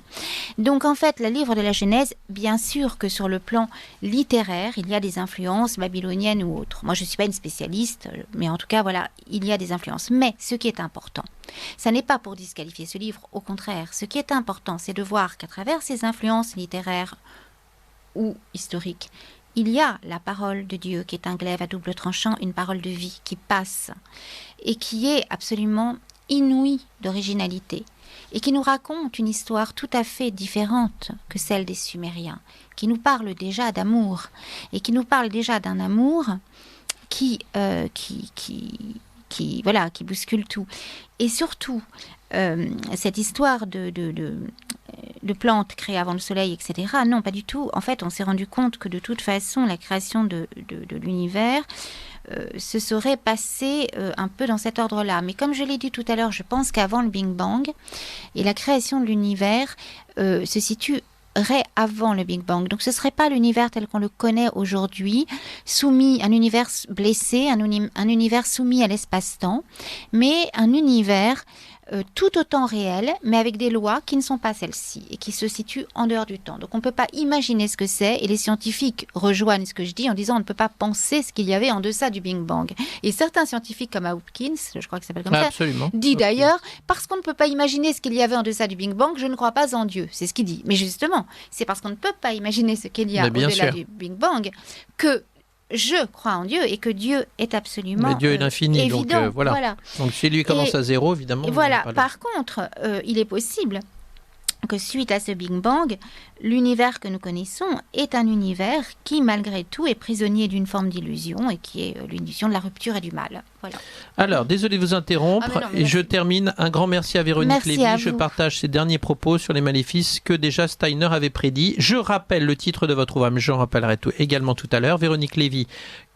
Donc, en fait, le livre de la Genèse, bien sûr que sur le plan littéraire, il y a des influences babyloniennes ou autres. Moi, je ne suis pas une spécialiste, mais en tout cas, voilà, il y a des influences. Mais ce qui est important, ça n'est pas pour disqualifier ce livre, au contraire. Ce qui est important, c'est de voir qu'à travers ces influences littéraires ou historiques, il y a la parole de Dieu qui est un glaive à double tranchant, une parole de vie qui passe et qui est absolument inouïe d'originalité et qui nous raconte une histoire tout à fait différente que celle des Sumériens, qui nous parle déjà d'amour et qui nous parle déjà d'un amour qui bouscule tout. Et surtout, cette histoire de plantes créées avant le soleil, etc. Non, pas du tout. En fait, on s'est rendu compte que de toute façon, la création de l'univers se serait passée un peu dans cet ordre-là. Mais comme je l'ai dit tout à l'heure, je pense qu'avant le Big Bang, et la création de l'univers se situe avant le Big Bang. Donc ce ne serait pas l'univers tel qu'on le connaît aujourd'hui, soumis, un univers blessé, un univers soumis à l'espace-temps, mais un univers tout autant réel, mais avec des lois qui ne sont pas celles-ci et qui se situent en dehors du temps. Donc on ne peut pas imaginer ce que c'est, et les scientifiques rejoignent ce que je dis en disant on ne peut pas penser ce qu'il y avait en deçà du Big Bang. Et certains scientifiques comme Hawkins, je crois qu'il s'appelle comme ça, dit d'ailleurs, parce qu'on ne peut pas imaginer ce qu'il y avait en deçà du Big Bang, je ne crois pas en Dieu. C'est ce qu'il dit. Mais justement, c'est parce qu'on ne peut pas imaginer ce qu'il y a au-delà du Big Bang que je crois en Dieu et que Dieu est absolument mais Dieu est l'infini, évident. Donc voilà. Donc si lui commence à zéro, évidemment. Voilà. Par contre, il est possible que suite à ce Big Bang, l'univers que nous connaissons est un univers qui, malgré tout, est prisonnier d'une forme d'illusion et qui est l'illusion de la rupture et du mal. Voilà. Alors, désolé de vous interrompre, et je termine. Un grand merci à Véronique Lévy. Je partage ses derniers propos sur les maléfices que déjà Steiner avait prédits. Je rappelle le titre de votre ouvrage, j'en rappellerai également tout à l'heure. Véronique Lévy,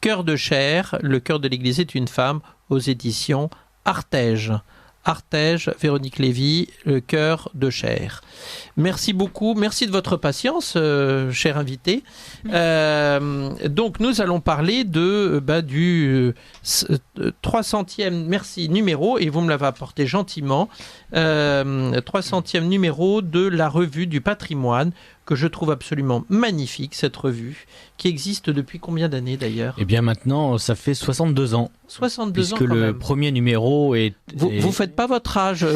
Cœur de chair, le cœur de l'Église est une femme, aux éditions Artege. Artege, Véronique Lévy, le cœur de chair. Merci beaucoup, merci de votre patience, cher invité. Donc nous allons parler du 300e numéro, et vous me l'avez apporté gentiment, 300e numéro de la Revue du Patrimoine, que je trouve absolument magnifique, cette revue, qui existe depuis combien d'années d'ailleurs ? Eh bien maintenant, ça fait 62 ans. 62 ans puisque quand le même. premier numéro est... Vous faites pas votre âge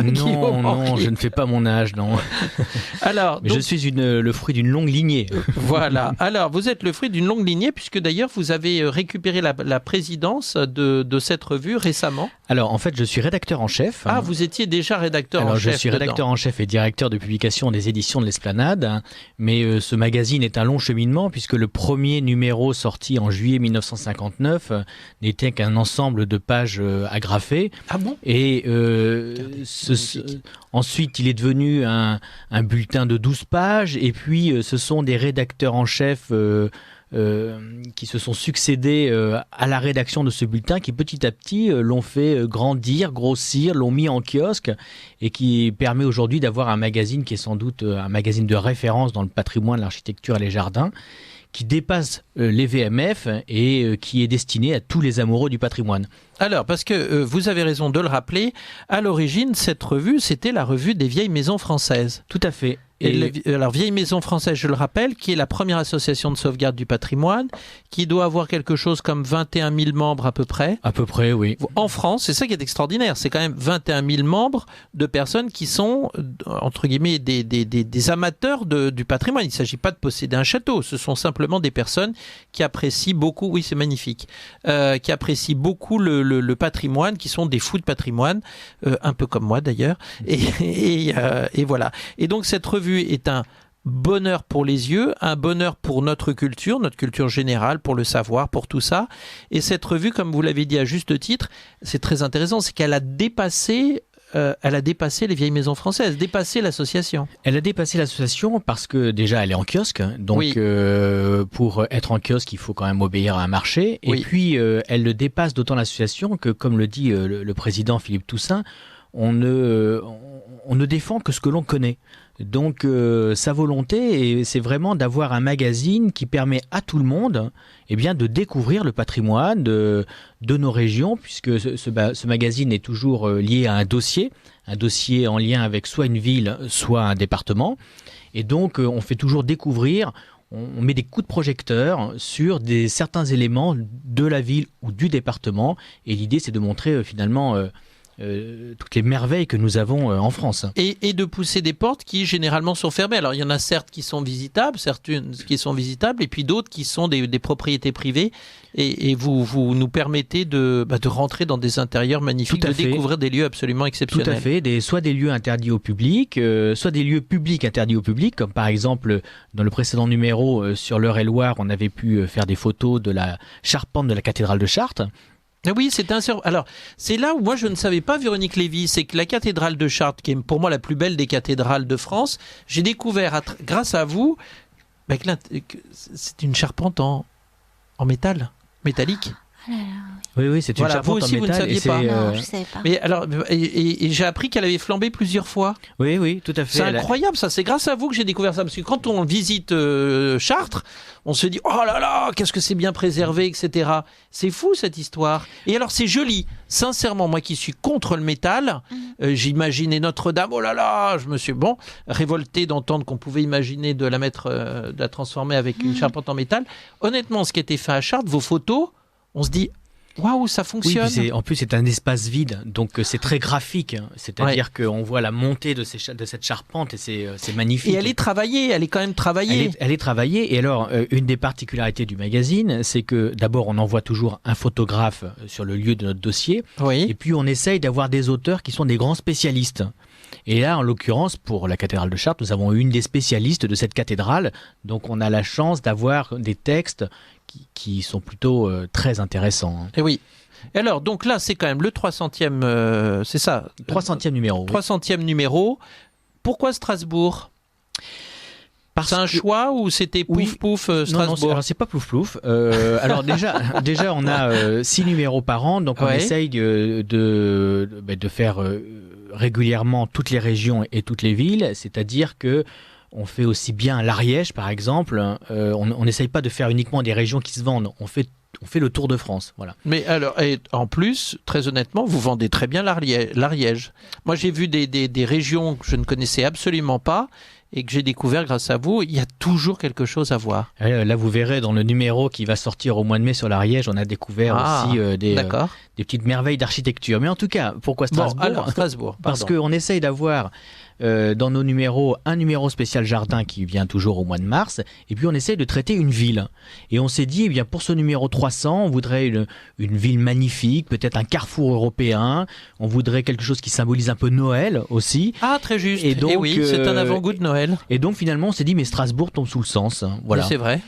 Non, non, je ne fais pas mon âge, non. Alors, Mais donc, je suis le fruit d'une longue lignée. voilà. Alors, vous êtes le fruit d'une longue lignée, puisque d'ailleurs, vous avez récupéré la présidence de cette revue récemment. Alors, en fait, je suis rédacteur en chef. Ah, vous étiez déjà rédacteur en Alors, chef. je suis rédacteur en chef et directeur de publication des éditions de l'Esplanade. Mais ce magazine est un long cheminement, puisque le premier numéro sorti en juillet 1959 n'était qu'un ensemble de pages agrafées. Ah bon ? Et ensuite, il est devenu un bulletin de 12 pages. Et puis, ce sont des rédacteurs en chef qui se sont succédés à la rédaction de ce bulletin, qui petit à petit l'ont fait grandir, grossir, l'ont mis en kiosque, et qui permet aujourd'hui d'avoir un magazine qui est sans doute un magazine de référence dans le patrimoine, l'architecture et les jardins, qui dépasse les VMF et qui est destiné à tous les amoureux du patrimoine. Alors, parce que vous avez raison de le rappeler, à l'origine, cette revue, c'était la revue des vieilles maisons françaises. Tout à fait. Alors, Vieilles Maisons Françaises, je le rappelle, qui est la première association de sauvegarde du patrimoine, qui doit avoir quelque chose comme 21 000 membres à peu près. À peu près, oui. En France, c'est ça qui est extraordinaire, c'est quand même 21 000 membres de personnes qui sont, entre guillemets, des amateurs du patrimoine. Il ne s'agit pas de posséder un château, ce sont simplement des personnes qui apprécient beaucoup, oui c'est magnifique, qui apprécient beaucoup le patrimoine, qui sont des fous de patrimoine, un peu comme moi d'ailleurs, et voilà. Et donc cette revue est un bonheur pour les yeux, un bonheur pour notre culture générale, pour le savoir, pour tout ça. Et cette revue, comme vous l'avez dit à juste titre, c'est très intéressant, c'est qu'elle a dépassé les vieilles maisons françaises, dépassé l'association. Elle a dépassé l'association parce que déjà elle est en kiosque, donc oui. Pour être en kiosque il faut quand même obéir à un marché, et oui. puis elle le dépasse d'autant l'association que, comme le dit le président Philippe Toussaint, on ne défend que ce que l'on connaît. Donc sa volonté, c'est vraiment d'avoir un magazine qui permet à tout le monde de découvrir le patrimoine de nos régions, puisque ce magazine est toujours lié à un dossier en lien avec soit une ville, soit un département. Et donc on fait toujours découvrir, on met des coups de projecteur sur certains éléments de la ville ou du département. Et l'idée, c'est de montrer finalement... toutes les merveilles que nous avons en France. Et de pousser des portes qui généralement sont fermées. Alors il y en a certes qui sont visitables, certaines qui sont visitables, et puis d'autres qui sont des propriétés privées. Et vous nous permettez de rentrer dans des intérieurs magnifiques, de découvrir des lieux absolument exceptionnels. Tout à fait, soit des lieux interdits au public, soit des lieux publics interdits au public, comme par exemple dans le précédent numéro sur l'Eure-et-Loire, on avait pu faire des photos de la charpente de la cathédrale de Chartres. Oui, alors c'est là où moi je ne savais pas, Véronique Lévy, c'est que la cathédrale de Chartres, qui est pour moi la plus belle des cathédrales de France, j'ai découvert grâce à vous que c'est une charpente en métallique. Oh là là, Oui, c'est une charpente vous aussi, en métal. Vous ne saviez pas. non, je ne savais pas. Mais alors, et j'ai appris qu'elle avait flambé plusieurs fois. Oui, tout à fait. C'est incroyable ça, c'est grâce à vous que j'ai découvert ça, parce que quand on visite Chartres, on se dit oh là là, qu'est-ce que c'est bien préservé, etc. C'est fou cette histoire. Et alors c'est joli, sincèrement, moi qui suis contre le métal, j'imaginais Notre-Dame, oh là là, je me suis révolté d'entendre qu'on pouvait imaginer de la transformer avec une charpente en métal. Honnêtement, ce qui était fait à Chartres, vos photos, on se dit waouh, ça fonctionne. Oui, en plus c'est un espace vide, donc c'est très graphique. C'est-à-dire qu'on voit la montée de cette charpente et c'est magnifique. Et elle est travaillée, elle est quand même travaillée. Elle est travaillée. Et alors, une des particularités du magazine, c'est que d'abord on envoie toujours un photographe sur le lieu de notre dossier. Oui. Et puis on essaye d'avoir des auteurs qui sont des grands spécialistes. Et là, en l'occurrence, pour la cathédrale de Chartres, nous avons une des spécialistes de cette cathédrale. Donc on a la chance d'avoir des textes qui sont plutôt très intéressants. Et oui. Et alors, donc là, c'est quand même le 300e, c'est ça 300e numéro. 300e numéro. Pourquoi Strasbourg ? C'est un choix ou c'était pouf Strasbourg ? Non, alors c'est pas pouf. Alors déjà on a 6 numéros par an, donc on essaye de faire régulièrement toutes les régions et toutes les villes, c'est-à-dire que on fait aussi bien l'Ariège, par exemple. On n'essaye pas de faire uniquement des régions qui se vendent. On fait le tour de France. Voilà. Mais alors, et en plus, très honnêtement, vous vendez très bien l'Ariège. Moi, j'ai vu des régions que je ne connaissais absolument pas. et que j'ai découvert grâce à vous, il y a toujours quelque chose à voir. Là, vous verrez dans le numéro qui va sortir au mois de mai sur l'Ariège, on a découvert aussi des petites merveilles d'architecture. Mais en tout cas, pourquoi Strasbourg ? Alors, Strasbourg, parce qu'on essaye d'avoir dans nos numéros un numéro spécial jardin qui vient toujours au mois de mars, et puis on essaye de traiter une ville. Et on s'est dit, eh bien, pour ce numéro 300, on voudrait une ville magnifique, peut-être un carrefour européen, on voudrait quelque chose qui symbolise un peu Noël aussi. Ah, très juste. Et donc, oui, c'est un avant-goût de Noël. Et donc finalement, on s'est dit, mais Strasbourg tombe sous le sens. Voilà. C'est vrai.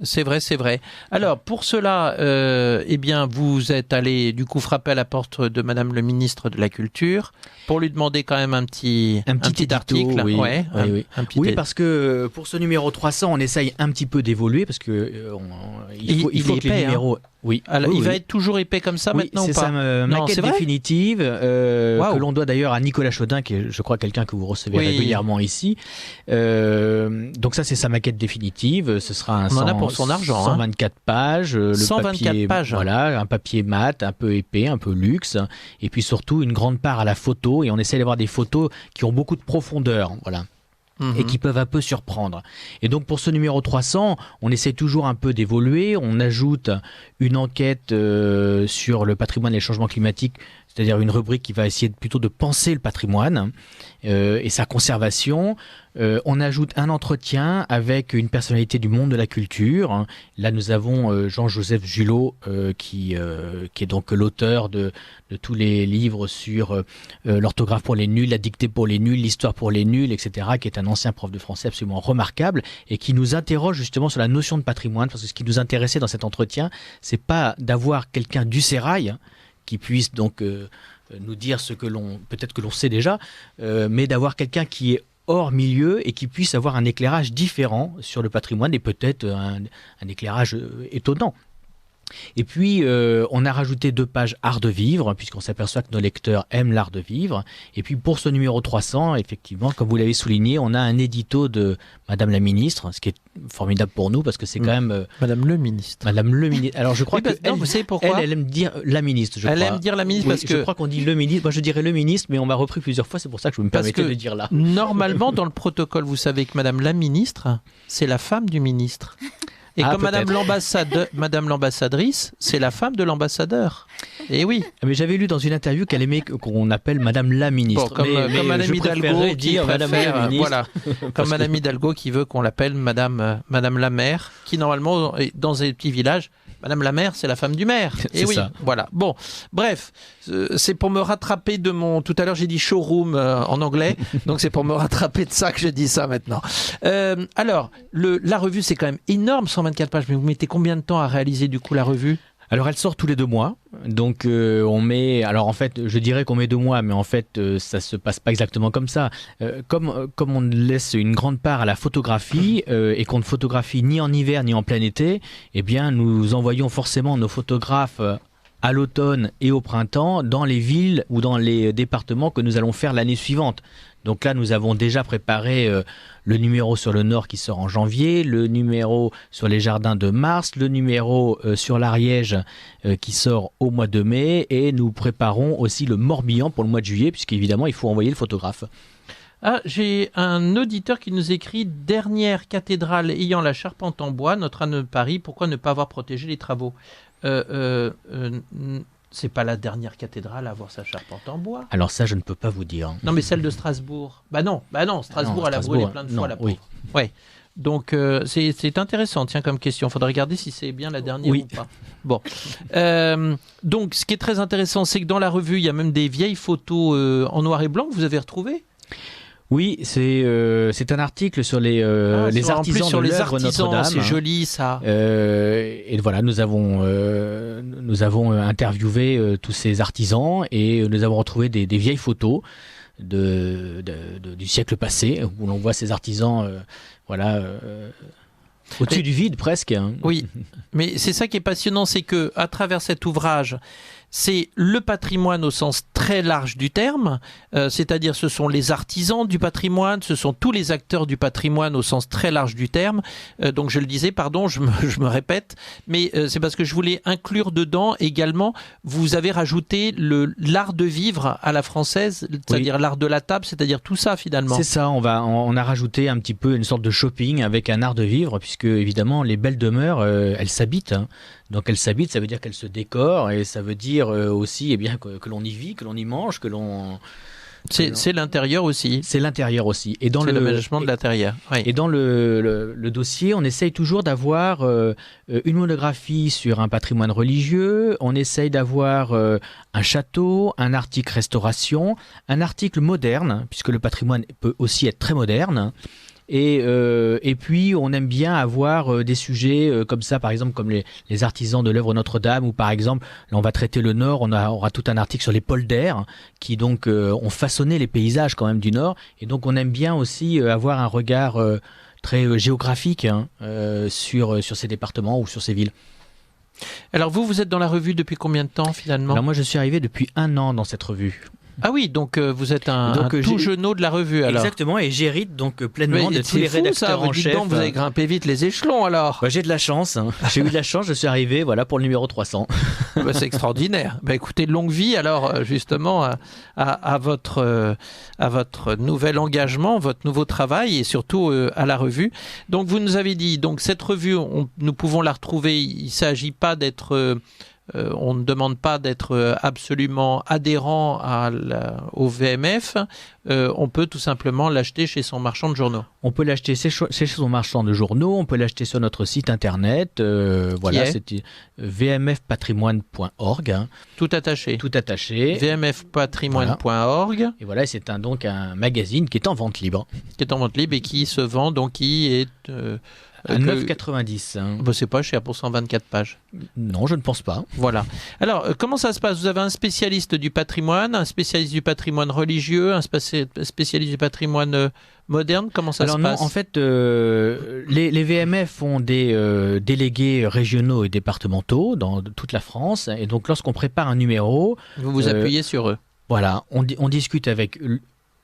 C'est vrai. Alors, pour cela, eh bien, vous êtes allé, du coup, frapper à la porte de Madame le ministre de la Culture pour lui demander quand même un petit article. Oui, ouais, oui, parce que pour ce numéro 300, on essaye un petit peu d'évoluer, parce que il faut que les numéros... Oui. Alors, il va être toujours épais comme ça maintenant ou pas ? C'est sa maquette définitive que l'on doit d'ailleurs à Nicolas Chaudin, qui est, je crois, quelqu'un que vous recevez régulièrement ici. Donc ça, c'est sa maquette définitive. Ce sera un 124 pages. 124 pages. Voilà, un papier mat, un peu épais, un peu luxe, et puis surtout une grande part à la photo. Et on essaie d'avoir des photos qui ont beaucoup de profondeur. Voilà. Et qui peuvent un peu surprendre. Et donc pour ce numéro 300, on essaie toujours un peu d'évoluer, on ajoute une enquête sur le patrimoine et les changements climatiques, c'est-à-dire une rubrique qui va essayer plutôt de penser le patrimoine et sa conservation. On ajoute un entretien avec une personnalité du monde de la culture. Là, nous avons Jean-Joseph Julot, qui est donc l'auteur de tous les livres sur l'orthographe pour les nuls, la dictée pour les nuls, l'histoire pour les nuls, etc., qui est un ancien prof de français absolument remarquable et qui nous interroge justement sur la notion de patrimoine, parce que ce qui nous intéressait dans cet entretien, c'est pas d'avoir quelqu'un du sérail qui puisse donc nous dire ce que peut-être que l'on sait déjà, mais d'avoir quelqu'un qui est hors milieu et qui puisse avoir un éclairage différent sur le patrimoine et peut-être un éclairage étonnant. Et puis, on a rajouté 2 pages art de vivre, puisqu'on s'aperçoit que nos lecteurs aiment l'art de vivre. Et puis, pour ce numéro 300, effectivement, comme vous l'avez souligné, on a un édito de Madame la Ministre, ce qui est formidable pour nous, parce que c'est quand même... Madame le Ministre. Madame le Ministre. Alors, je crois vous savez pourquoi elle aime dire la Ministre, je crois. Elle aime dire la Ministre parce que... Je crois qu'on dit le Ministre. Moi, je dirais le Ministre, mais on m'a repris plusieurs fois, c'est pour ça que je me permettais de dire là. Normalement, dans le protocole, vous savez que Madame la Ministre, c'est la femme du ministre. Et comme Madame l'ambassadrice, c'est la femme de l'ambassadeur. Et oui. Mais j'avais lu dans une interview qu'elle aimait qu'on appelle Madame la Ministre. Bon, comme Madame Hidalgo qui préfère, voilà, comme Madame Hidalgo qui veut qu'on l'appelle Madame la maire, qui normalement dans un petit village, Madame la maire, c'est la femme du maire. Et oui, ça. Voilà. Bon, bref, c'est pour me rattraper de mon... Tout à l'heure, j'ai dit showroom en anglais, donc c'est pour me rattraper de ça que je dis ça maintenant. Alors, la revue, c'est quand même énorme, 124 pages, mais vous mettez combien de temps à réaliser du coup la revue ? Alors elle sort tous les 2 mois, donc on met, alors en fait je dirais qu'on met 2 mois, mais en fait ça se passe pas exactement comme ça. Comme on laisse une grande part à la photographie et qu'on ne photographie ni en hiver ni en plein été, eh bien nous envoyons forcément nos photographes à l'automne et au printemps dans les villes ou dans les départements que nous allons faire l'année suivante. Donc là, nous avons déjà préparé le numéro sur le Nord qui sort en janvier, le numéro sur les jardins de mars, le numéro sur l'Ariège qui sort au mois de mai, et nous préparons aussi le Morbihan pour le mois de juillet, puisqu'évidemment, il faut envoyer le photographe. Ah, j'ai un auditeur qui nous écrit « Dernière cathédrale ayant la charpente en bois, Notre-Dame de Paris, pourquoi ne pas avoir protégé les travaux ?» C'est pas la dernière cathédrale à avoir sa charpente en bois. Alors ça, je ne peux pas vous dire. Non, mais celle de Strasbourg. Bah non, Strasbourg, elle a brûlé plein de fois la pauvre. Oui. Ouais. Donc c'est intéressant, tiens, comme question. Il faudrait regarder si c'est bien la dernière ou pas. Bon. Donc ce qui est très intéressant, c'est que dans la revue, il y a même des vieilles photos en noir et blanc que vous avez retrouvées. Oui, c'est un article sur les artisans de l'œuvre Notre-Dame. C'est joli ça. Et voilà, nous avons interviewé tous ces artisans et nous avons retrouvé des vieilles photos du siècle passé où l'on voit ces artisans au-dessus du vide presque. Oui, mais c'est ça qui est passionnant, c'est que à travers cet ouvrage, c'est le patrimoine au sens très large du terme, c'est-à-dire ce sont les artisans du patrimoine, ce sont tous les acteurs du patrimoine au sens très large du terme. Donc je le disais, pardon, je me répète, mais c'est parce que je voulais inclure dedans également, vous avez rajouté l'art de vivre à la française, c'est-à-dire l'art de la table, c'est-à-dire tout ça finalement. C'est ça, on a rajouté un petit peu une sorte de shopping avec un art de vivre, puisque évidemment les belles demeures, elles s'habitent. Hein. Donc elles s'habitent, ça veut dire qu'elles se décorent, et ça veut dire aussi eh bien, que l'on y vit, que l'on y mange, que l'on... C'est l'intérieur aussi. C'est l'intérieur aussi. Et dans le management de l'intérieur. Oui. Et dans le dossier, on essaye toujours d'avoir une monographie sur un patrimoine religieux, on essaye d'avoir un château, un article restauration, un article moderne, puisque le patrimoine peut aussi être très moderne. Et puis on aime bien avoir des sujets comme ça, par exemple comme les artisans de l'œuvre Notre-Dame, ou par exemple là on va traiter le Nord, on aura tout un article sur les polders qui donc ont façonné les paysages quand même du Nord, et donc on aime bien aussi avoir un regard très géographique sur ces départements ou sur ces villes. Alors vous êtes dans la revue depuis combien de temps finalement ? Alors moi je suis arrivé depuis 1 an dans cette revue. Ah oui, donc vous êtes un tout jeuneau de la revue alors. Exactement, et j'hérite donc pleinement de tous les rédacteurs en chef. Donc, vous avez grimpé vite les échelons alors. J'ai de la chance, hein. J'ai eu de la chance, je suis arrivé pour le numéro 300. C'est extraordinaire. Écoutez, longue vie alors justement à votre nouvel engagement, votre nouveau travail, et surtout à la revue. Donc vous nous avez dit, donc cette revue, nous pouvons la retrouver, il ne s'agit pas d'être... on ne demande pas d'être absolument adhérent au VMF, on peut tout simplement l'acheter chez son marchand de journaux. On peut l'acheter chez son marchand de journaux, on peut l'acheter sur notre site internet, c'est vmfpatrimoine.org. Hein. Tout attaché. Tout attaché. vmfpatrimoine.org. Voilà. Et voilà, c'est donc un magazine qui est en vente libre. Qui est en vente libre et qui se vend, donc qui est... à 9,90. Hein. C'est pas cher pour 124 pages. Non, je ne pense pas. Voilà. Alors, comment ça se passe ? Vous avez un spécialiste du patrimoine, un spécialiste du patrimoine religieux, un spécialiste du patrimoine moderne. Comment ça se passe ? En fait, les VMF ont des délégués régionaux et départementaux dans toute la France. Et donc, lorsqu'on prépare un numéro... Vous vous appuyez sur eux. Voilà. On discute avec...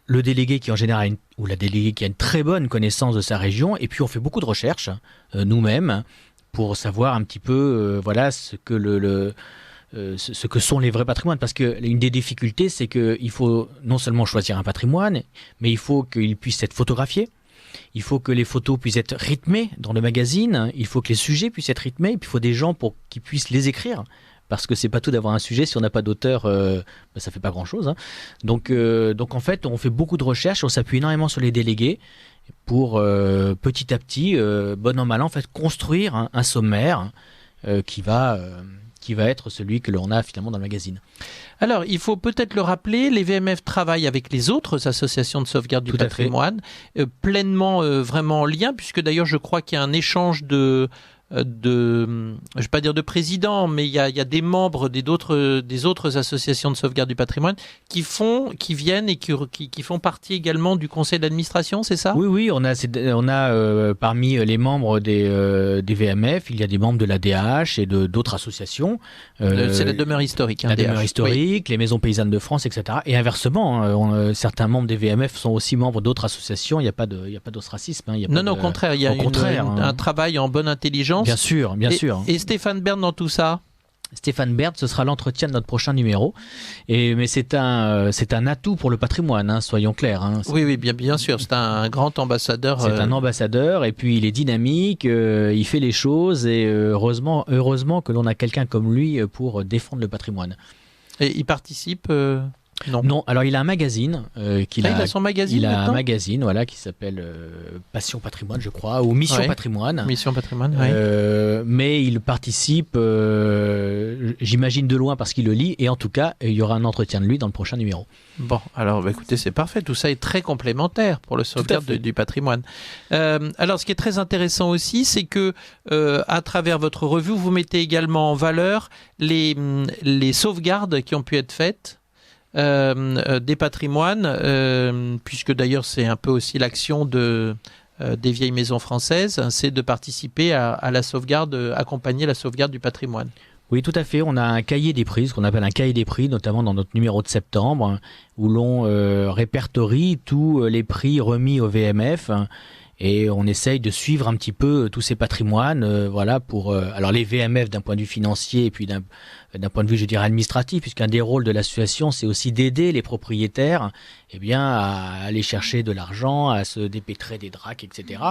le délégué qui en général ou la déléguée qui a une très bonne connaissance de sa région, et puis on fait beaucoup de recherches nous-mêmes pour savoir un petit peu ce que sont les vrais patrimoines, parce que une des difficultés, c'est qu'il faut non seulement choisir un patrimoine, mais il faut qu'il puisse être photographié. Il faut que les photos puissent être rythmées dans le magazine, il faut que les sujets puissent être rythmés, et puis il faut des gens pour qu'ils puissent les écrire. Parce que c'est pas tout d'avoir un sujet, si on n'a pas d'auteur, ça fait pas grand-chose. Hein. Donc en fait, on fait beaucoup de recherches, on s'appuie énormément sur les délégués pour petit à petit, bon an mal an, en fait, construire un sommaire qui va être celui que l'on a finalement dans le magazine. Alors, il faut peut-être le rappeler, les VMF travaillent avec les autres associations de sauvegarde du patrimoine, pleinement vraiment en lien, puisque d'ailleurs je crois qu'il y a un échange je ne vais pas dire de président, mais il y a des membres des autres associations de sauvegarde du patrimoine qui viennent et qui font partie également du conseil d'administration, c'est ça ? Oui, on a parmi les membres des VMF, il y a des membres de l'ADH et d'autres associations. C'est la demeure historique. La demeure historique, oui. Les maisons paysannes de France, etc. Et inversement, certains membres des VMF sont aussi membres d'autres associations. Il n'y a pas d'ostracisme. Hein, non, au contraire, il y a un travail en bonne intelligence. Bien sûr. Et Stéphane Bern dans tout ça ? Stéphane Bern, ce sera l'entretien de notre prochain numéro. Mais c'est un atout pour le patrimoine, hein, soyons clairs. Hein. Oui, bien sûr. C'est un grand ambassadeur. C'est un ambassadeur, et puis il est dynamique, il fait les choses, et heureusement que l'on a quelqu'un comme lui pour défendre le patrimoine. Et il participe Non, alors il a un magazine. Il a son magazine. Il a un magazine, qui s'appelle Passion Patrimoine, je crois, ou Mission Patrimoine. Mission Patrimoine, oui. Mais il participe, j'imagine de loin parce qu'il le lit, et en tout cas, il y aura un entretien de lui dans le prochain numéro. Bon, alors écoutez, c'est parfait. Tout ça est très complémentaire pour le sauvegarde du patrimoine. Alors, ce qui est très intéressant aussi, c'est que à travers votre revue, vous mettez également en valeur les sauvegardes qui ont pu être faites. Des patrimoines, puisque d'ailleurs c'est un peu aussi l'action des vieilles maisons françaises, c'est de participer à la sauvegarde, accompagner la sauvegarde du patrimoine. Oui, tout à fait. On a un cahier des prix, ce qu'on appelle un cahier des prix, notamment dans notre numéro de septembre, où l'on répertorie tous les prix remis au VMF. Et on essaye de suivre un petit peu tous ces patrimoines, voilà, pour alors les VMF d'un point de vue financier et puis d'un point de vue, je dirais, administratif, puisqu'un des rôles de l'association, c'est aussi d'aider les propriétaires, eh bien, à aller chercher de l'argent, à se dépêtrer des DRAC, etc.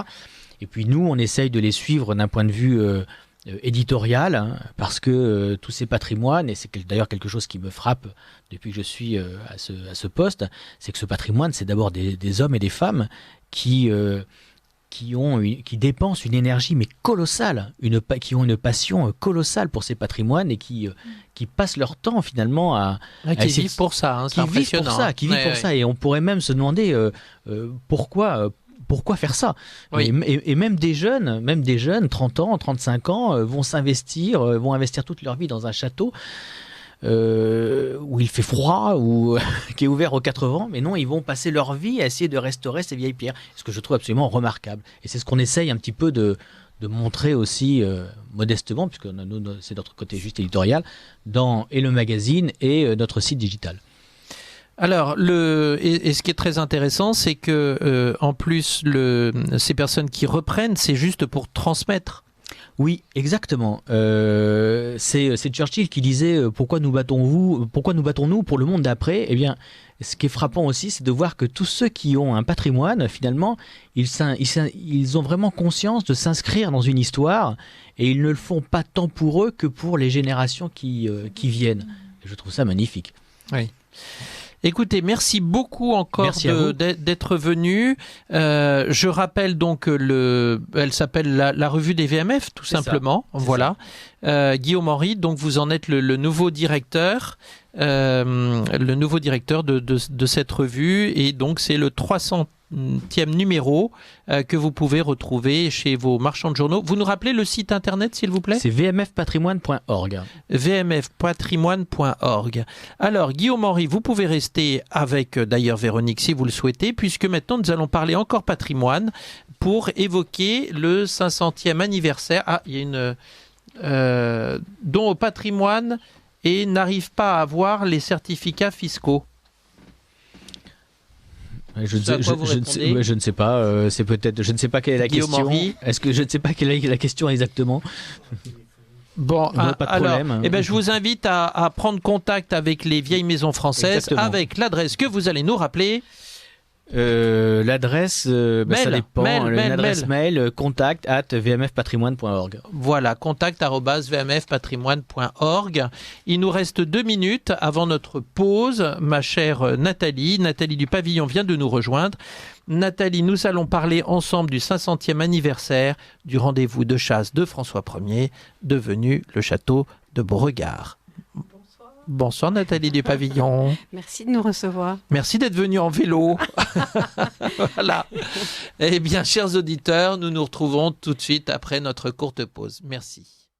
Et puis nous, on essaye de les suivre d'un point de vue éditorial, hein, parce que tous ces patrimoines, et c'est d'ailleurs quelque chose qui me frappe depuis que je suis à ce poste, c'est que ce patrimoine, c'est d'abord des hommes et des femmes qui dépensent une énergie mais colossale, qui ont une passion colossale pour ces patrimoines et qui passent leur temps finalement qui vivent pour ça, hein, c'est impressionnant. Qui vivent pour ça, et on pourrait même se demander pourquoi faire ça. Oui. Et même des jeunes, 30 ans, 35 ans, vont investir toute leur vie dans un château où il fait froid, ou qui est ouvert aux 4 vents, mais non, ils vont passer leur vie à essayer de restaurer ces vieilles pierres, ce que je trouve absolument remarquable. Et c'est ce qu'on essaye un petit peu de montrer aussi modestement, puisque nous, c'est notre côté juste éditorial, dans et le magazine et notre site digital. Alors, et ce qui est très intéressant, c'est que en plus, ces personnes qui reprennent, c'est juste pour transmettre. Oui, exactement. C'est Churchill qui disait pourquoi nous battons-nous pour le monde d'après. Eh bien, ce qui est frappant aussi, c'est de voir que tous ceux qui ont un patrimoine, finalement, ils ont vraiment conscience de s'inscrire dans une histoire, et ils ne le font pas tant pour eux que pour les générations qui viennent. Et je trouve ça magnifique. Oui. Écoutez, merci beaucoup encore d'être venu. Je rappelle donc elle s'appelle la revue des VMF, tout simplement. Voilà. Guillaume Henry, donc vous en êtes le nouveau directeur, de cette revue, et donc c'est le 300e numéro que vous pouvez retrouver chez vos marchands de journaux. Vous nous rappelez le site internet, s'il vous plaît ? C'est vmfpatrimoine.org. vmfpatrimoine.org. Alors, Guillaume Henry, vous pouvez rester avec d'ailleurs Véronique si vous le souhaitez, puisque maintenant nous allons parler encore patrimoine pour évoquer le 500e anniversaire. Ah, il y a une don au patrimoine et n'arrive pas à avoir les certificats fiscaux. Je ne sais pas. C'est peut-être. Je ne sais pas quelle est la Guillaume question. Henry. Est-ce que je ne sais pas quelle est la question exactement? Bon, pas de problème. Alors, je vous invite à prendre contact avec les vieilles maisons françaises. Exactement. Avec l'adresse que vous allez nous rappeler. L'adresse, ça dépend. L'adresse mail, contact@vmfpatrimoine.org. Voilà, contact@vmfpatrimoine.org. Il nous reste 2 minutes avant notre pause. Ma chère Nathalie du Pavillon vient de nous rejoindre. Nathalie, nous allons parler ensemble du 500e anniversaire du rendez-vous de chasse de François Ier, devenu le château de Beauregard. Bonsoir Nathalie du Pavillon. Merci de nous recevoir. Merci d'être venue en vélo. Voilà. Eh bien, chers auditeurs, nous nous retrouvons tout de suite après notre courte pause. Merci.